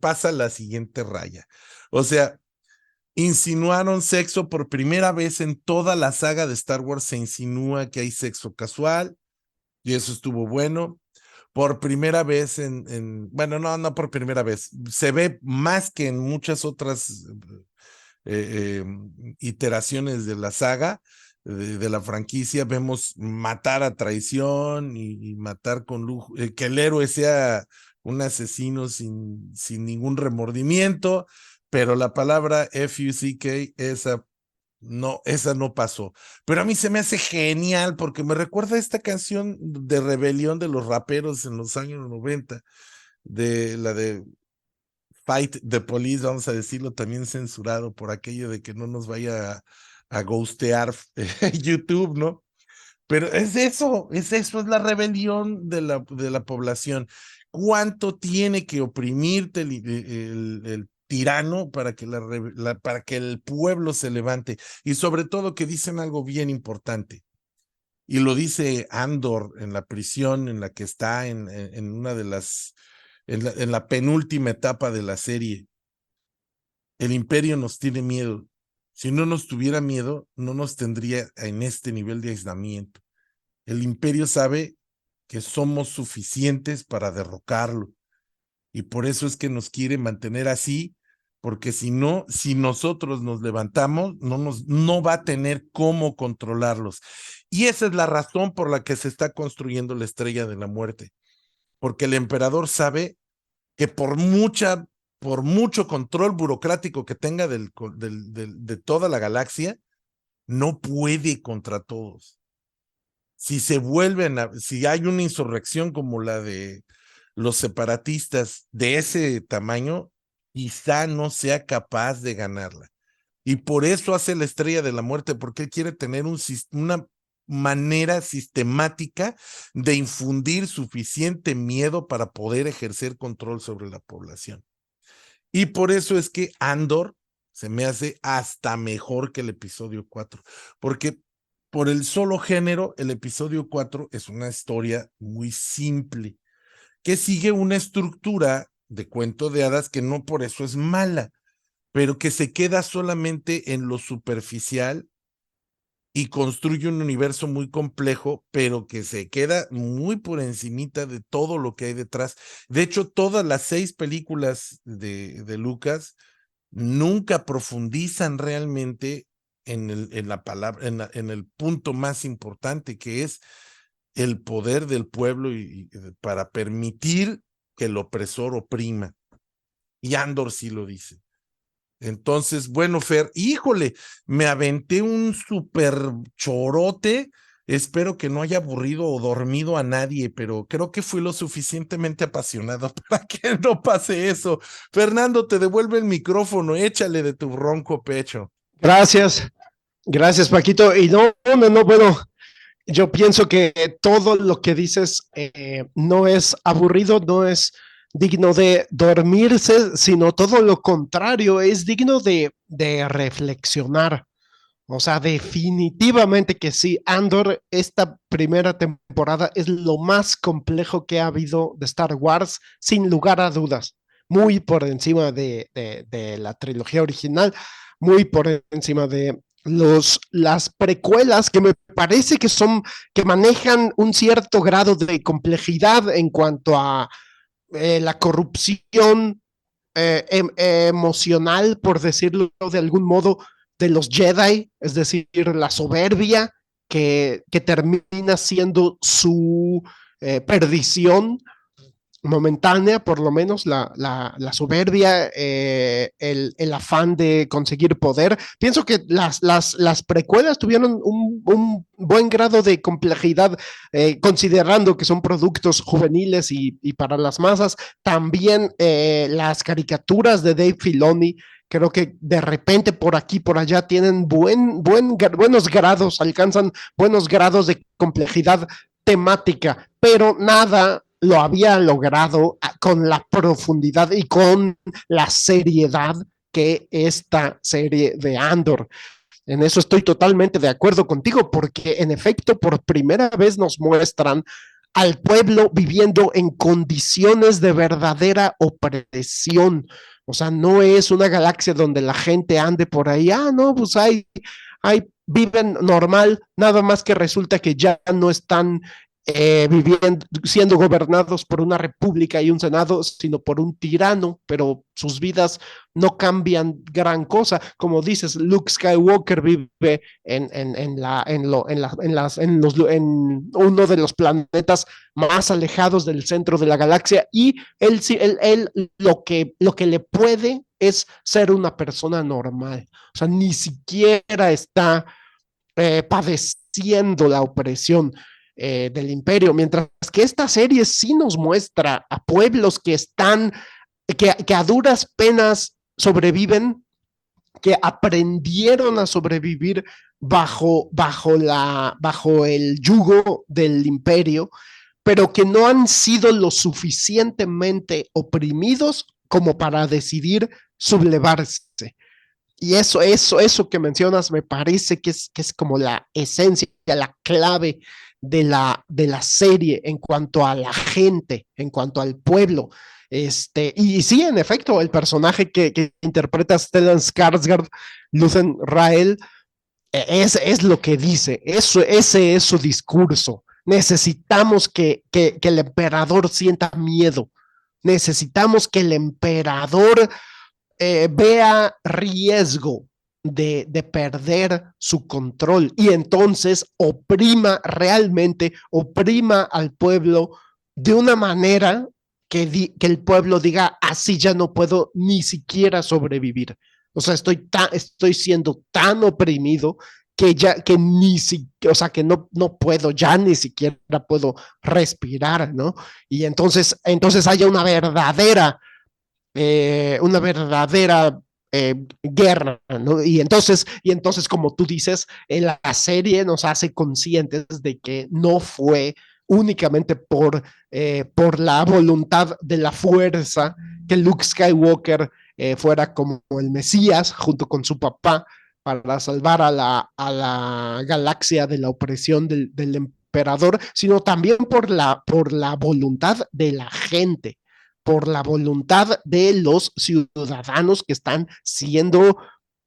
pasa la siguiente raya. O sea, insinuaron sexo por primera vez en toda la saga de Star Wars, se insinúa que hay sexo casual y eso estuvo bueno. Por primera vez bueno, no por primera vez, se ve más que en muchas otras iteraciones de la saga, de la franquicia, vemos matar a traición y matar con lujo, que el héroe sea un asesino sin ningún remordimiento, pero la palabra FUCK, esa no pasó. Pero a mí se me hace genial porque me recuerda a esta canción de rebelión de los raperos en los años 90, de la de Fight the Police, vamos a decirlo, también censurado por aquello de que no nos vaya a ghostear YouTube, ¿no? Pero es la rebelión de la población. ¿Cuánto tiene que oprimirte el tirano para que, para que el pueblo se levante? Y sobre todo que dicen algo bien importante. Y lo dice Andor en la prisión en la que está en una de en la penúltima etapa de la serie. El imperio nos tiene miedo. Si no nos tuviera miedo, no nos tendría en este nivel de aislamiento. El imperio sabe que somos suficientes para derrocarlo y por eso es que nos quiere mantener así, porque si no, si nosotros nos levantamos, no va a tener cómo controlarlos. Y esa es la razón por la que se está construyendo la Estrella de la Muerte, porque el emperador sabe que por mucho control burocrático que tenga de toda la galaxia, no puede contra todos. Si si hay una insurrección como la de los separatistas de ese tamaño, quizá no sea capaz de ganarla. Y por eso hace la Estrella de la Muerte, porque él quiere tener una manera sistemática de infundir suficiente miedo para poder ejercer control sobre la población. Y por eso es que Andor se me hace hasta mejor que el episodio 4, porque por el solo género, el episodio 4 es una historia muy simple, que sigue una estructura de cuento de hadas que no por eso es mala, pero que se queda solamente en lo superficial y construye un universo muy complejo, pero que se queda muy por encimita de todo lo que hay detrás. De hecho, todas las 6 películas de Lucas nunca profundizan realmente en la palabra, en el punto más importante, que es el poder del pueblo y para permitir que el opresor oprima. Y Andor sí lo dice. Entonces, bueno, Fer, híjole, me aventé un súper chorote. Espero que no haya aburrido o dormido a nadie, pero creo que fui lo suficientemente apasionado para que no pase eso. Fernando, te devuelve el micrófono, échale de tu ronco pecho. Gracias, gracias Paquito. Y bueno, yo pienso que todo lo que dices no es aburrido, no es digno de dormirse, sino todo lo contrario, es digno de reflexionar. O sea, definitivamente que sí, Andor, esta primera temporada es lo más complejo que ha habido de Star Wars, sin lugar a dudas. Muy por encima de la trilogía original, muy por encima de las precuelas que me parece que que manejan un cierto grado de complejidad en cuanto a la corrupción emocional, por decirlo de algún modo, de los Jedi, es decir, la soberbia que termina siendo su perdición momentánea, por lo menos la soberbia, el afán de conseguir poder. Pienso que las precuelas tuvieron un buen grado de complejidad, considerando que son productos juveniles y para las masas. También las caricaturas de Dave Filoni, creo que de repente por aquí, por allá, tienen buenos grados, alcanzan buenos grados de complejidad temática, pero nada lo había logrado con la profundidad y con la seriedad que esta serie de Andor. En eso estoy totalmente de acuerdo contigo, porque en efecto, por primera vez nos muestran al pueblo viviendo en condiciones de verdadera opresión. O sea, no es una galaxia donde la gente ande por ahí, no, pues viven normal, nada más que resulta que ya no están viviendo, siendo gobernados por una república y un senado, sino por un tirano, pero sus vidas no cambian gran cosa. Como dices, Luke Skywalker vive en uno de los planetas más alejados del centro de la galaxia, y él lo que le puede es ser una persona normal. O sea, ni siquiera está padeciendo la opresión del imperio, mientras que esta serie sí nos muestra a pueblos que a duras penas sobreviven, que aprendieron a sobrevivir bajo el yugo del imperio, pero que no han sido lo suficientemente oprimidos como para decidir sublevarse. Y eso que mencionas me parece que es como la esencia, la clave de la serie en cuanto a la gente, en cuanto al pueblo. Y sí, en efecto, el personaje que interpreta Stellan Skarsgård, Luthen Rael, es lo que dice, ese es su discurso. Necesitamos que el emperador sienta miedo. Necesitamos que el emperador vea riesgo de perder su control y entonces realmente oprima al pueblo de una manera que el pueblo diga, así ya no puedo ni siquiera sobrevivir. O sea, estoy siendo tan oprimido que ni siquiera, o sea, que no puedo, ya ni siquiera puedo respirar, ¿no? Y entonces haya una verdadera guerra, ¿no? Y entonces, como tú dices, la serie nos hace conscientes de que no fue únicamente por la voluntad de la fuerza que Luke Skywalker fuera como el Mesías junto con su papá, para salvar a la galaxia de la opresión del emperador, sino también por la voluntad de la gente, por la voluntad de los ciudadanos que están siendo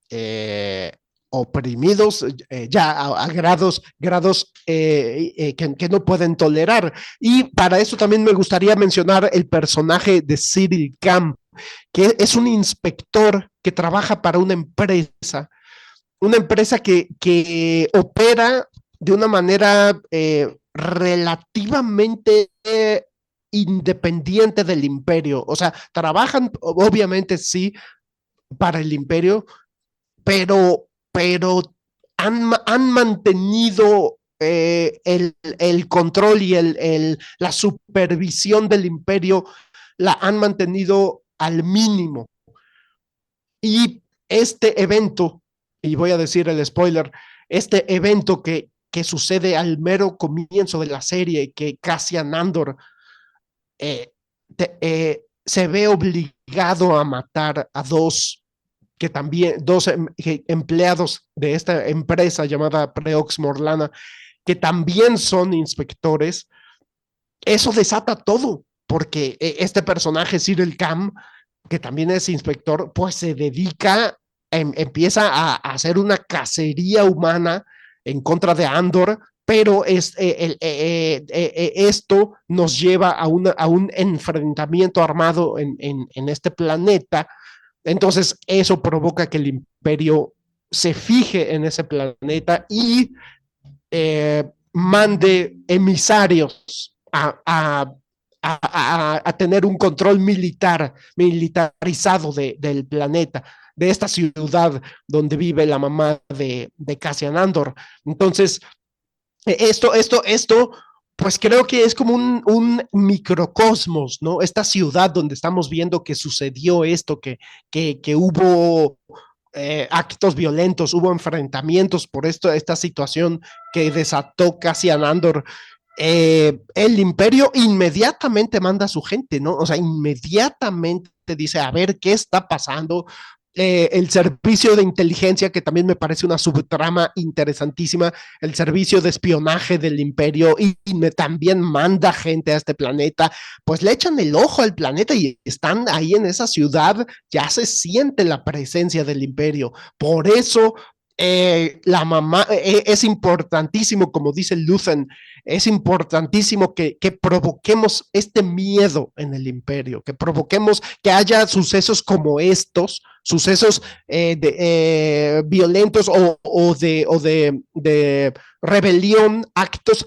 eh, oprimidos ya a grados que no pueden tolerar. Y para eso también me gustaría mencionar el personaje de Cyril Camp, que es un inspector que trabaja para una empresa que opera de una manera relativamente independiente del imperio. O sea, trabajan obviamente sí para el imperio, pero han mantenido el control y la supervisión del imperio, la han mantenido al mínimo. Y este evento, y voy a decir el spoiler, este evento que sucede al mero comienzo de la serie, que Cassian Andor se ve obligado a matar a dos empleados de esta empresa llamada Preox Morlana, que también son inspectores. Eso desata todo, porque este personaje, Cyril Cam, que también es inspector, pues se dedica, empieza a hacer una cacería humana en contra de Andor, pero esto nos lleva a un enfrentamiento armado en este planeta. Entonces eso provoca que el imperio se fije en ese planeta y mande emisarios a tener un control militarizado del planeta, de esta ciudad donde vive la mamá de Cassian Andor. Entonces, esto, pues creo que es como un microcosmos, ¿no? Esta ciudad donde estamos viendo que sucedió esto, que hubo actos violentos, hubo enfrentamientos por esta situación que desató Cassian Andor. El imperio inmediatamente manda a su gente, ¿no? O sea, inmediatamente dice, a ver qué está pasando. El servicio de inteligencia, que también me parece una subtrama interesantísima, el servicio de espionaje del imperio también manda gente a este planeta, pues le echan el ojo al planeta y están ahí en esa ciudad, ya se siente la presencia del imperio. Por eso la mamá es importantísimo, como dice Luthen, es importantísimo que provoquemos este miedo en el imperio, que provoquemos que haya sucesos como estos, sucesos violentos de rebelión, actos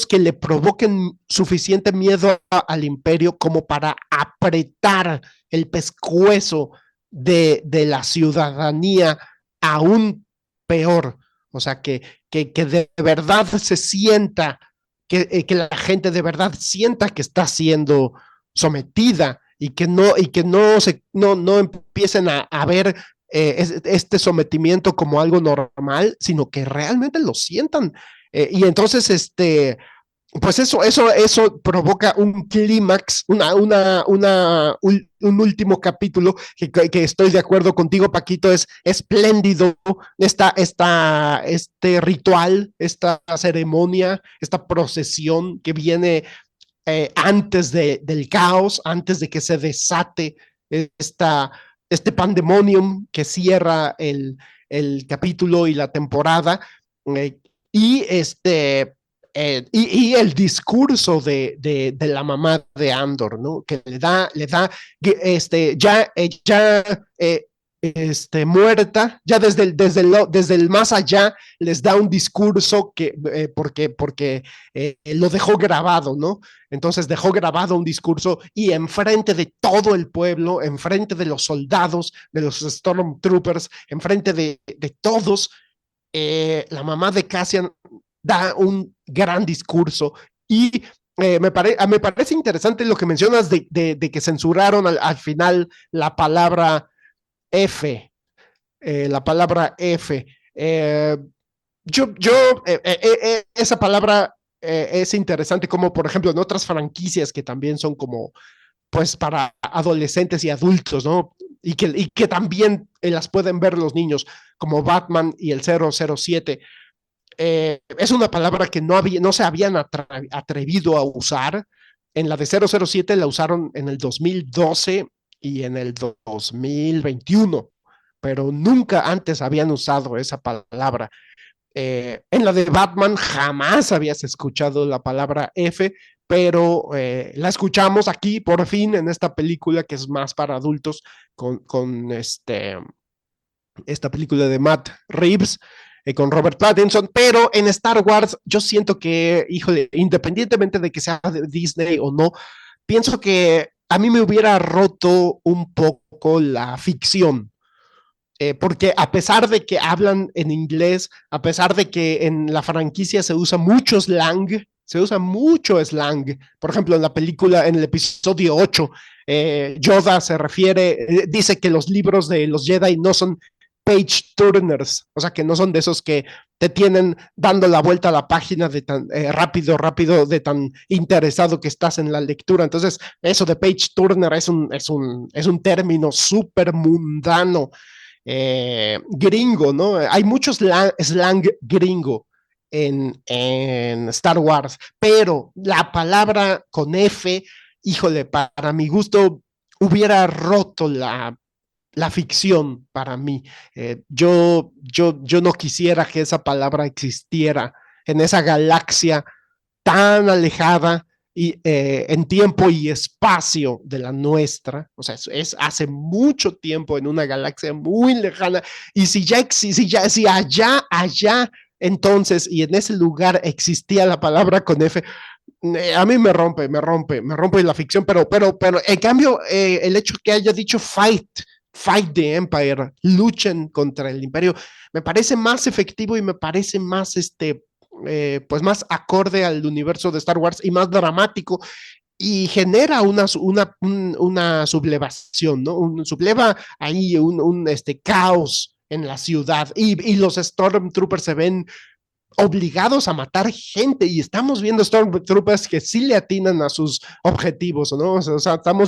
que le provoquen suficiente miedo al imperio como para apretar el pescuezo de la ciudadanía aún peor. O sea, que de verdad se sienta, que la gente de verdad sienta que está siendo sometida y que no empiecen a ver este sometimiento como algo normal, sino que realmente lo sientan. Y entonces, pues eso provoca un clímax, un último capítulo que estoy de acuerdo contigo, Paquito, es espléndido este ritual, esta ceremonia, esta procesión que viene antes del caos, antes de que se desate este pandemonium que cierra el capítulo y la temporada. Eh, y y el discurso de la mamá de Andor, ¿no? Que le da, ya muerta, ya desde el más allá, les da un discurso porque lo dejó grabado, ¿no? Entonces dejó grabado un discurso y enfrente de todo el pueblo, enfrente de los soldados, de los Stormtroopers, enfrente de todos, la mamá de Cassian da un gran discurso y me parece interesante lo que mencionas de que censuraron al final la palabra F, la palabra F. Yo esa palabra es interesante como, por ejemplo, en otras franquicias que también son como, pues, para adolescentes y adultos, ¿no? y que también las pueden ver los niños, como Batman y el 007. Es una palabra que no se habían atrevido a usar. En la de 007 la usaron en el 2012 y en el 2021, pero nunca antes habían usado esa palabra. En la de Batman jamás habías escuchado la palabra F, pero la escuchamos aquí por fin en esta película que es más para adultos con esta película de Matt Reeves con Robert Pattinson, pero en Star Wars yo siento que, híjole, independientemente de que sea de Disney o no, pienso que a mí me hubiera roto un poco la ficción. Porque a pesar de que hablan en inglés, a pesar de que en la franquicia se usa mucho slang, por ejemplo, en la película, en el episodio 8, Yoda se refiere, dice que los libros de los Jedi no son page turners, o sea, que no son de esos que te tienen dando la vuelta a la página de tan rápido, de tan interesado que estás en la lectura. Entonces, eso de page turner es un término súper mundano, gringo, ¿no? Hay mucho slang gringo en Star Wars, pero la palabra con F, híjole, para mi gusto, hubiera roto la ficción para mí. Yo no quisiera que esa palabra existiera en esa galaxia tan alejada y, en tiempo y espacio de la nuestra. O sea, es hace mucho tiempo en una galaxia muy lejana. Y si allá, entonces, y en ese lugar existía la palabra con F, a mí me rompe la ficción, pero en cambio, el hecho que haya dicho fight the Empire, luchen contra el imperio, me parece más efectivo y me parece más, pues más acorde al universo de Star Wars y más dramático y genera una sublevación, ¿no? Subleva ahí caos en la ciudad y los Stormtroopers se ven obligados a matar gente y estamos viendo Stormtroopers que sí le atinan a sus objetivos, ¿no? O sea, no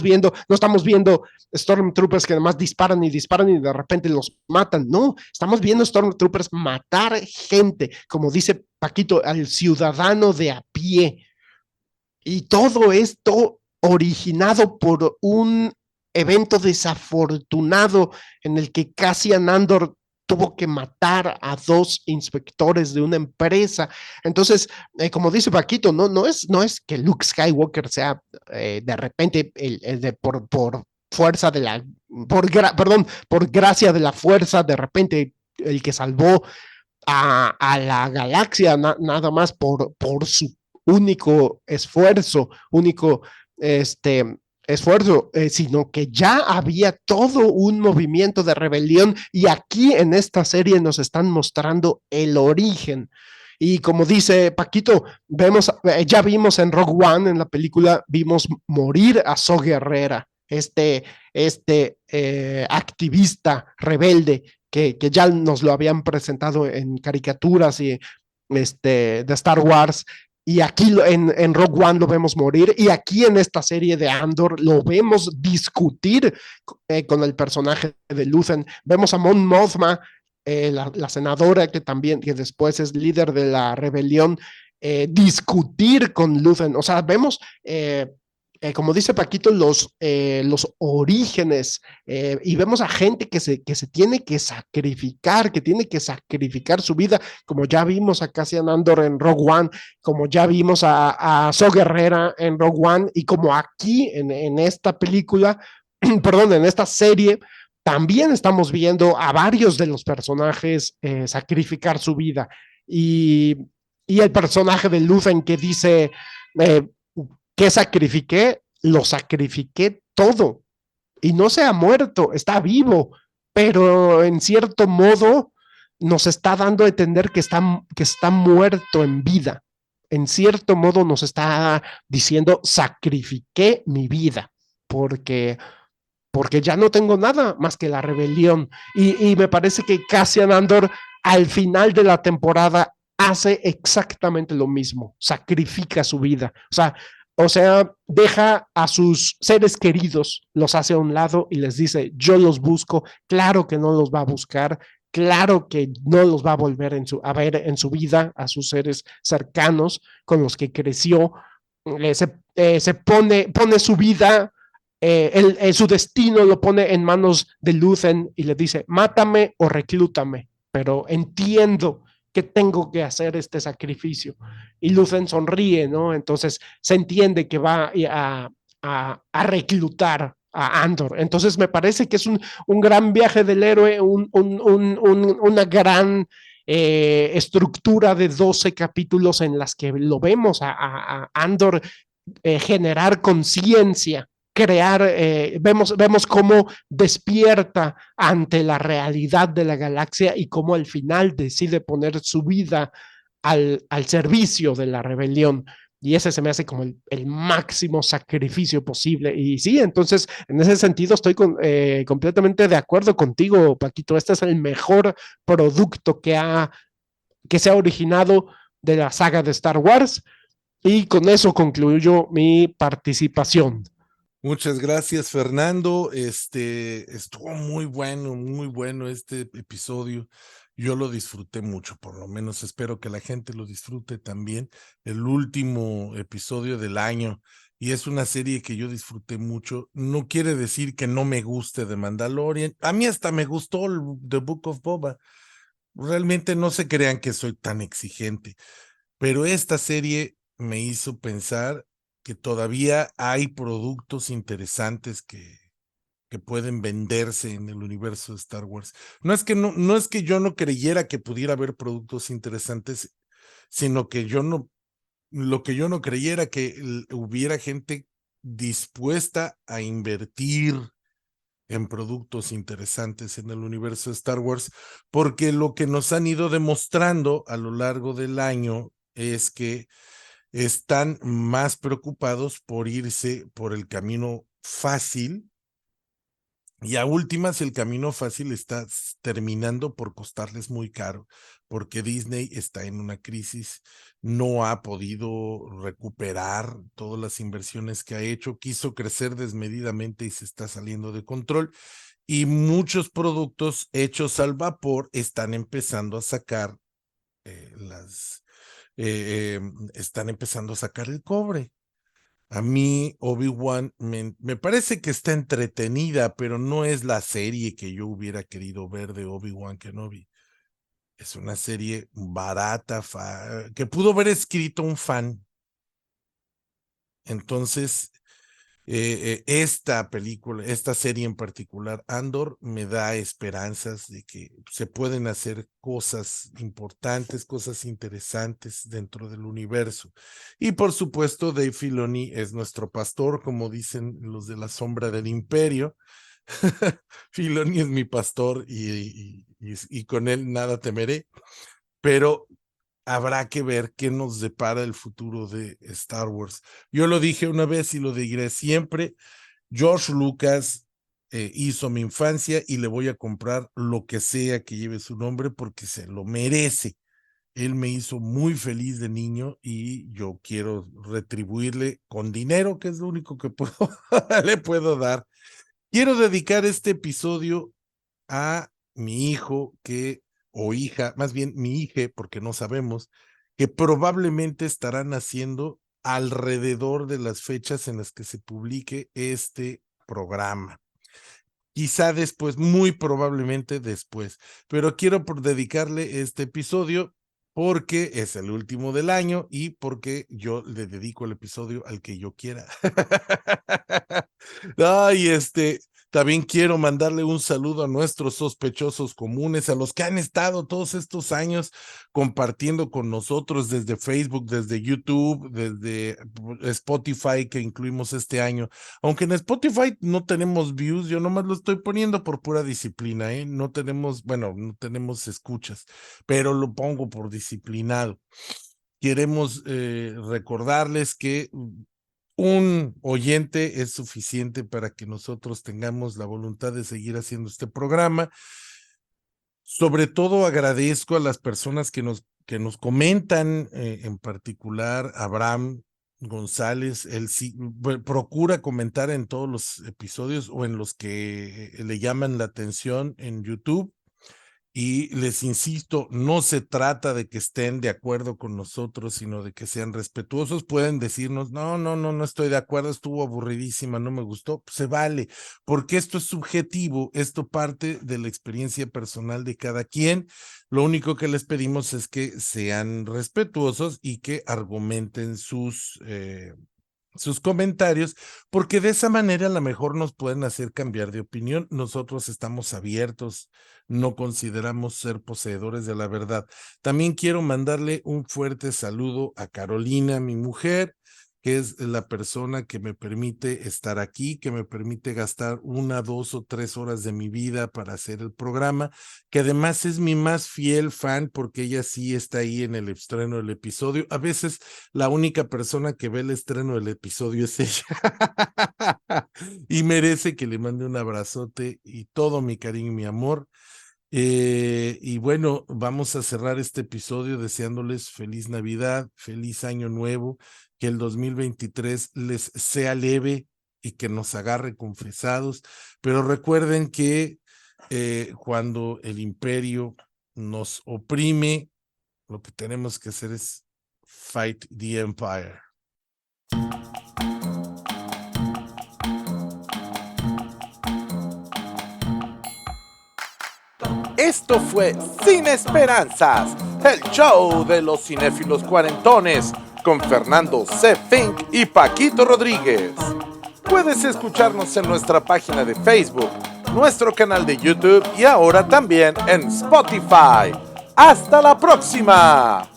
estamos viendo Stormtroopers que además disparan y de repente los matan, no, estamos viendo Stormtroopers matar gente, como dice Paquito, al ciudadano de a pie. Y todo esto originado por un evento desafortunado en el que Cassian Andor tuvo que matar a 2 inspectores de una empresa. Entonces, como dice Paquito, no es que Luke Skywalker sea de repente por fuerza de la, por gracia de la fuerza, de repente el que salvó a la galaxia nada más por su único esfuerzo, sino que ya había todo un movimiento de rebelión y aquí en esta serie nos están mostrando el origen. Y como dice Paquito, ya vimos en Rogue One, en la película, vimos morir a So Guerrera, activista rebelde que ya nos lo habían presentado en caricaturas y de Star Wars, y aquí en Rogue One lo vemos morir, y aquí en esta serie de Andor lo vemos discutir con el personaje de Luthen. Vemos a Mon Mothma, la senadora que después es líder de la rebelión, discutir con Luthen. O sea, vemos como dice Paquito, los orígenes, y vemos a gente que se tiene que sacrificar su vida, como ya vimos a Cassian Andor en Rogue One, como ya vimos a So Guerrera en Rogue One, y como aquí en esta película, perdón, en esta serie, también estamos viendo a varios de los personajes sacrificar su vida. Y el personaje de Luthen que dice... ¿qué sacrifiqué? Lo sacrifiqué todo. Y no se ha muerto, está vivo, pero en cierto modo nos está dando a entender que está muerto en vida. En cierto modo nos está diciendo, sacrifiqué mi vida, porque ya no tengo nada más que la rebelión. Y me parece que Cassian Andor al final de la temporada hace exactamente lo mismo, sacrifica su vida. O sea, O sea, deja a sus seres queridos, los hace a un lado y les dice, yo los busco, claro que no los va a buscar, claro que no los va a volver a ver en su vida, a sus seres cercanos con los que creció, se pone su vida, su destino lo pone en manos de Luthen y le dice, mátame o reclútame, pero entiendo que tengo que hacer este sacrificio. Y Luthen sonríe, ¿no? Entonces se entiende que va a reclutar a Andor. Entonces me parece que es un gran viaje del héroe, una gran estructura de 12 capítulos en las que lo vemos a Andor generar conciencia, vemos cómo despierta ante la realidad de la galaxia y cómo al final decide poner su vida al servicio de la rebelión. Y ese se me hace como el máximo sacrificio posible. Y sí, entonces, en ese sentido, estoy completamente de acuerdo contigo, Paquito. Este es el mejor producto que se ha originado de la saga de Star Wars. Y con eso concluyo mi participación. Muchas gracias, Fernando. Estuvo muy bueno este episodio. Yo lo disfruté mucho, por lo menos espero que la gente lo disfrute también. El último episodio del año, y es una serie que yo disfruté mucho. No quiere decir que no me guste The Mandalorian. A mí hasta me gustó The Book of Boba. Realmente no se crean que soy tan exigente, pero esta serie me hizo pensar que todavía hay productos interesantes que pueden venderse en el universo de Star Wars. No es que yo no creyera que pudiera haber productos interesantes, sino que lo que yo no creyera que hubiera gente dispuesta a invertir en productos interesantes en el universo de Star Wars, porque lo que nos han ido demostrando a lo largo del año es que están más preocupados por irse por el camino fácil, y a últimas el camino fácil está terminando por costarles muy caro, porque Disney está en una crisis, no ha podido recuperar todas las inversiones que ha hecho, quiso crecer desmedidamente y se está saliendo de control, y muchos productos hechos al vapor están empezando a sacar están empezando a sacar el cobre. A mí, Obi-Wan, me parece que está entretenida, pero no es la serie que yo hubiera querido ver de Obi-Wan Kenobi. Es una serie barata, que pudo haber escrito un fan. Entonces, esta película, esta serie en particular, Andor, me da esperanzas de que se pueden hacer cosas importantes, cosas interesantes dentro del universo. Y por supuesto, Dave Filoni es nuestro pastor, como dicen los de la sombra del imperio. Filoni es mi pastor y con él nada temeré, pero habrá que ver qué nos depara el futuro de Star Wars. Yo lo dije una vez y lo diré siempre, George Lucas hizo mi infancia y le voy a comprar lo que sea que lleve su nombre porque se lo merece. Él me hizo muy feliz de niño y yo quiero retribuirle con dinero, que es lo único que le puedo dar. Quiero dedicar este episodio a mi hijo o hija, más bien mi hija, porque no sabemos, que probablemente estará naciendo alrededor de las fechas en las que se publique este programa. Quizá después, muy probablemente después, pero quiero dedicarle este episodio porque es el último del año y porque yo le dedico el episodio al que yo quiera. Ay, también quiero mandarle un saludo a nuestros sospechosos comunes, a los que han estado todos estos años compartiendo con nosotros desde Facebook, desde YouTube, desde Spotify, que incluimos este año. Aunque en Spotify no tenemos views, yo nomás lo estoy poniendo por pura disciplina, ¿eh? No tenemos, bueno, no tenemos escuchas, pero lo pongo por disciplinado. Queremos recordarles que un oyente es suficiente para que nosotros tengamos la voluntad de seguir haciendo este programa. Sobre todo agradezco a las personas que nos comentan, en particular Abraham González, él sí procura comentar en todos los episodios o en los que le llaman la atención en YouTube. Y les insisto, no se trata de que estén de acuerdo con nosotros, sino de que sean respetuosos. Pueden decirnos, no estoy de acuerdo, estuvo aburridísima, no me gustó. Pues se vale, porque esto es subjetivo, esto parte de la experiencia personal de cada quien. Lo único que les pedimos es que sean respetuosos y que argumenten sus comentarios, porque de esa manera a lo mejor nos pueden hacer cambiar de opinión. Nosotros estamos abiertos, no consideramos ser poseedores de la verdad. También quiero mandarle un fuerte saludo a Carolina, mi mujer, que es la persona que me permite estar aquí, que me permite gastar 1, 2 o 3 horas de mi vida para hacer el programa, que además es mi más fiel fan porque ella sí está ahí en el estreno del episodio. A veces la única persona que ve el estreno del episodio es ella y merece que le mande un abrazote y todo mi cariño y mi amor. Y bueno, vamos a cerrar este episodio deseándoles feliz Navidad, feliz Año Nuevo, que el 2023 les sea leve y que nos agarre confesados, pero recuerden que cuando el imperio nos oprime, lo que tenemos que hacer es fight the empire. Esto fue Sin Esperanzas, el show de los cinéfilos cuarentones, con Fernando C. Fink y Paquito Rodríguez. Puedes escucharnos en nuestra página de Facebook, nuestro canal de YouTube y ahora también en Spotify. ¡Hasta la próxima!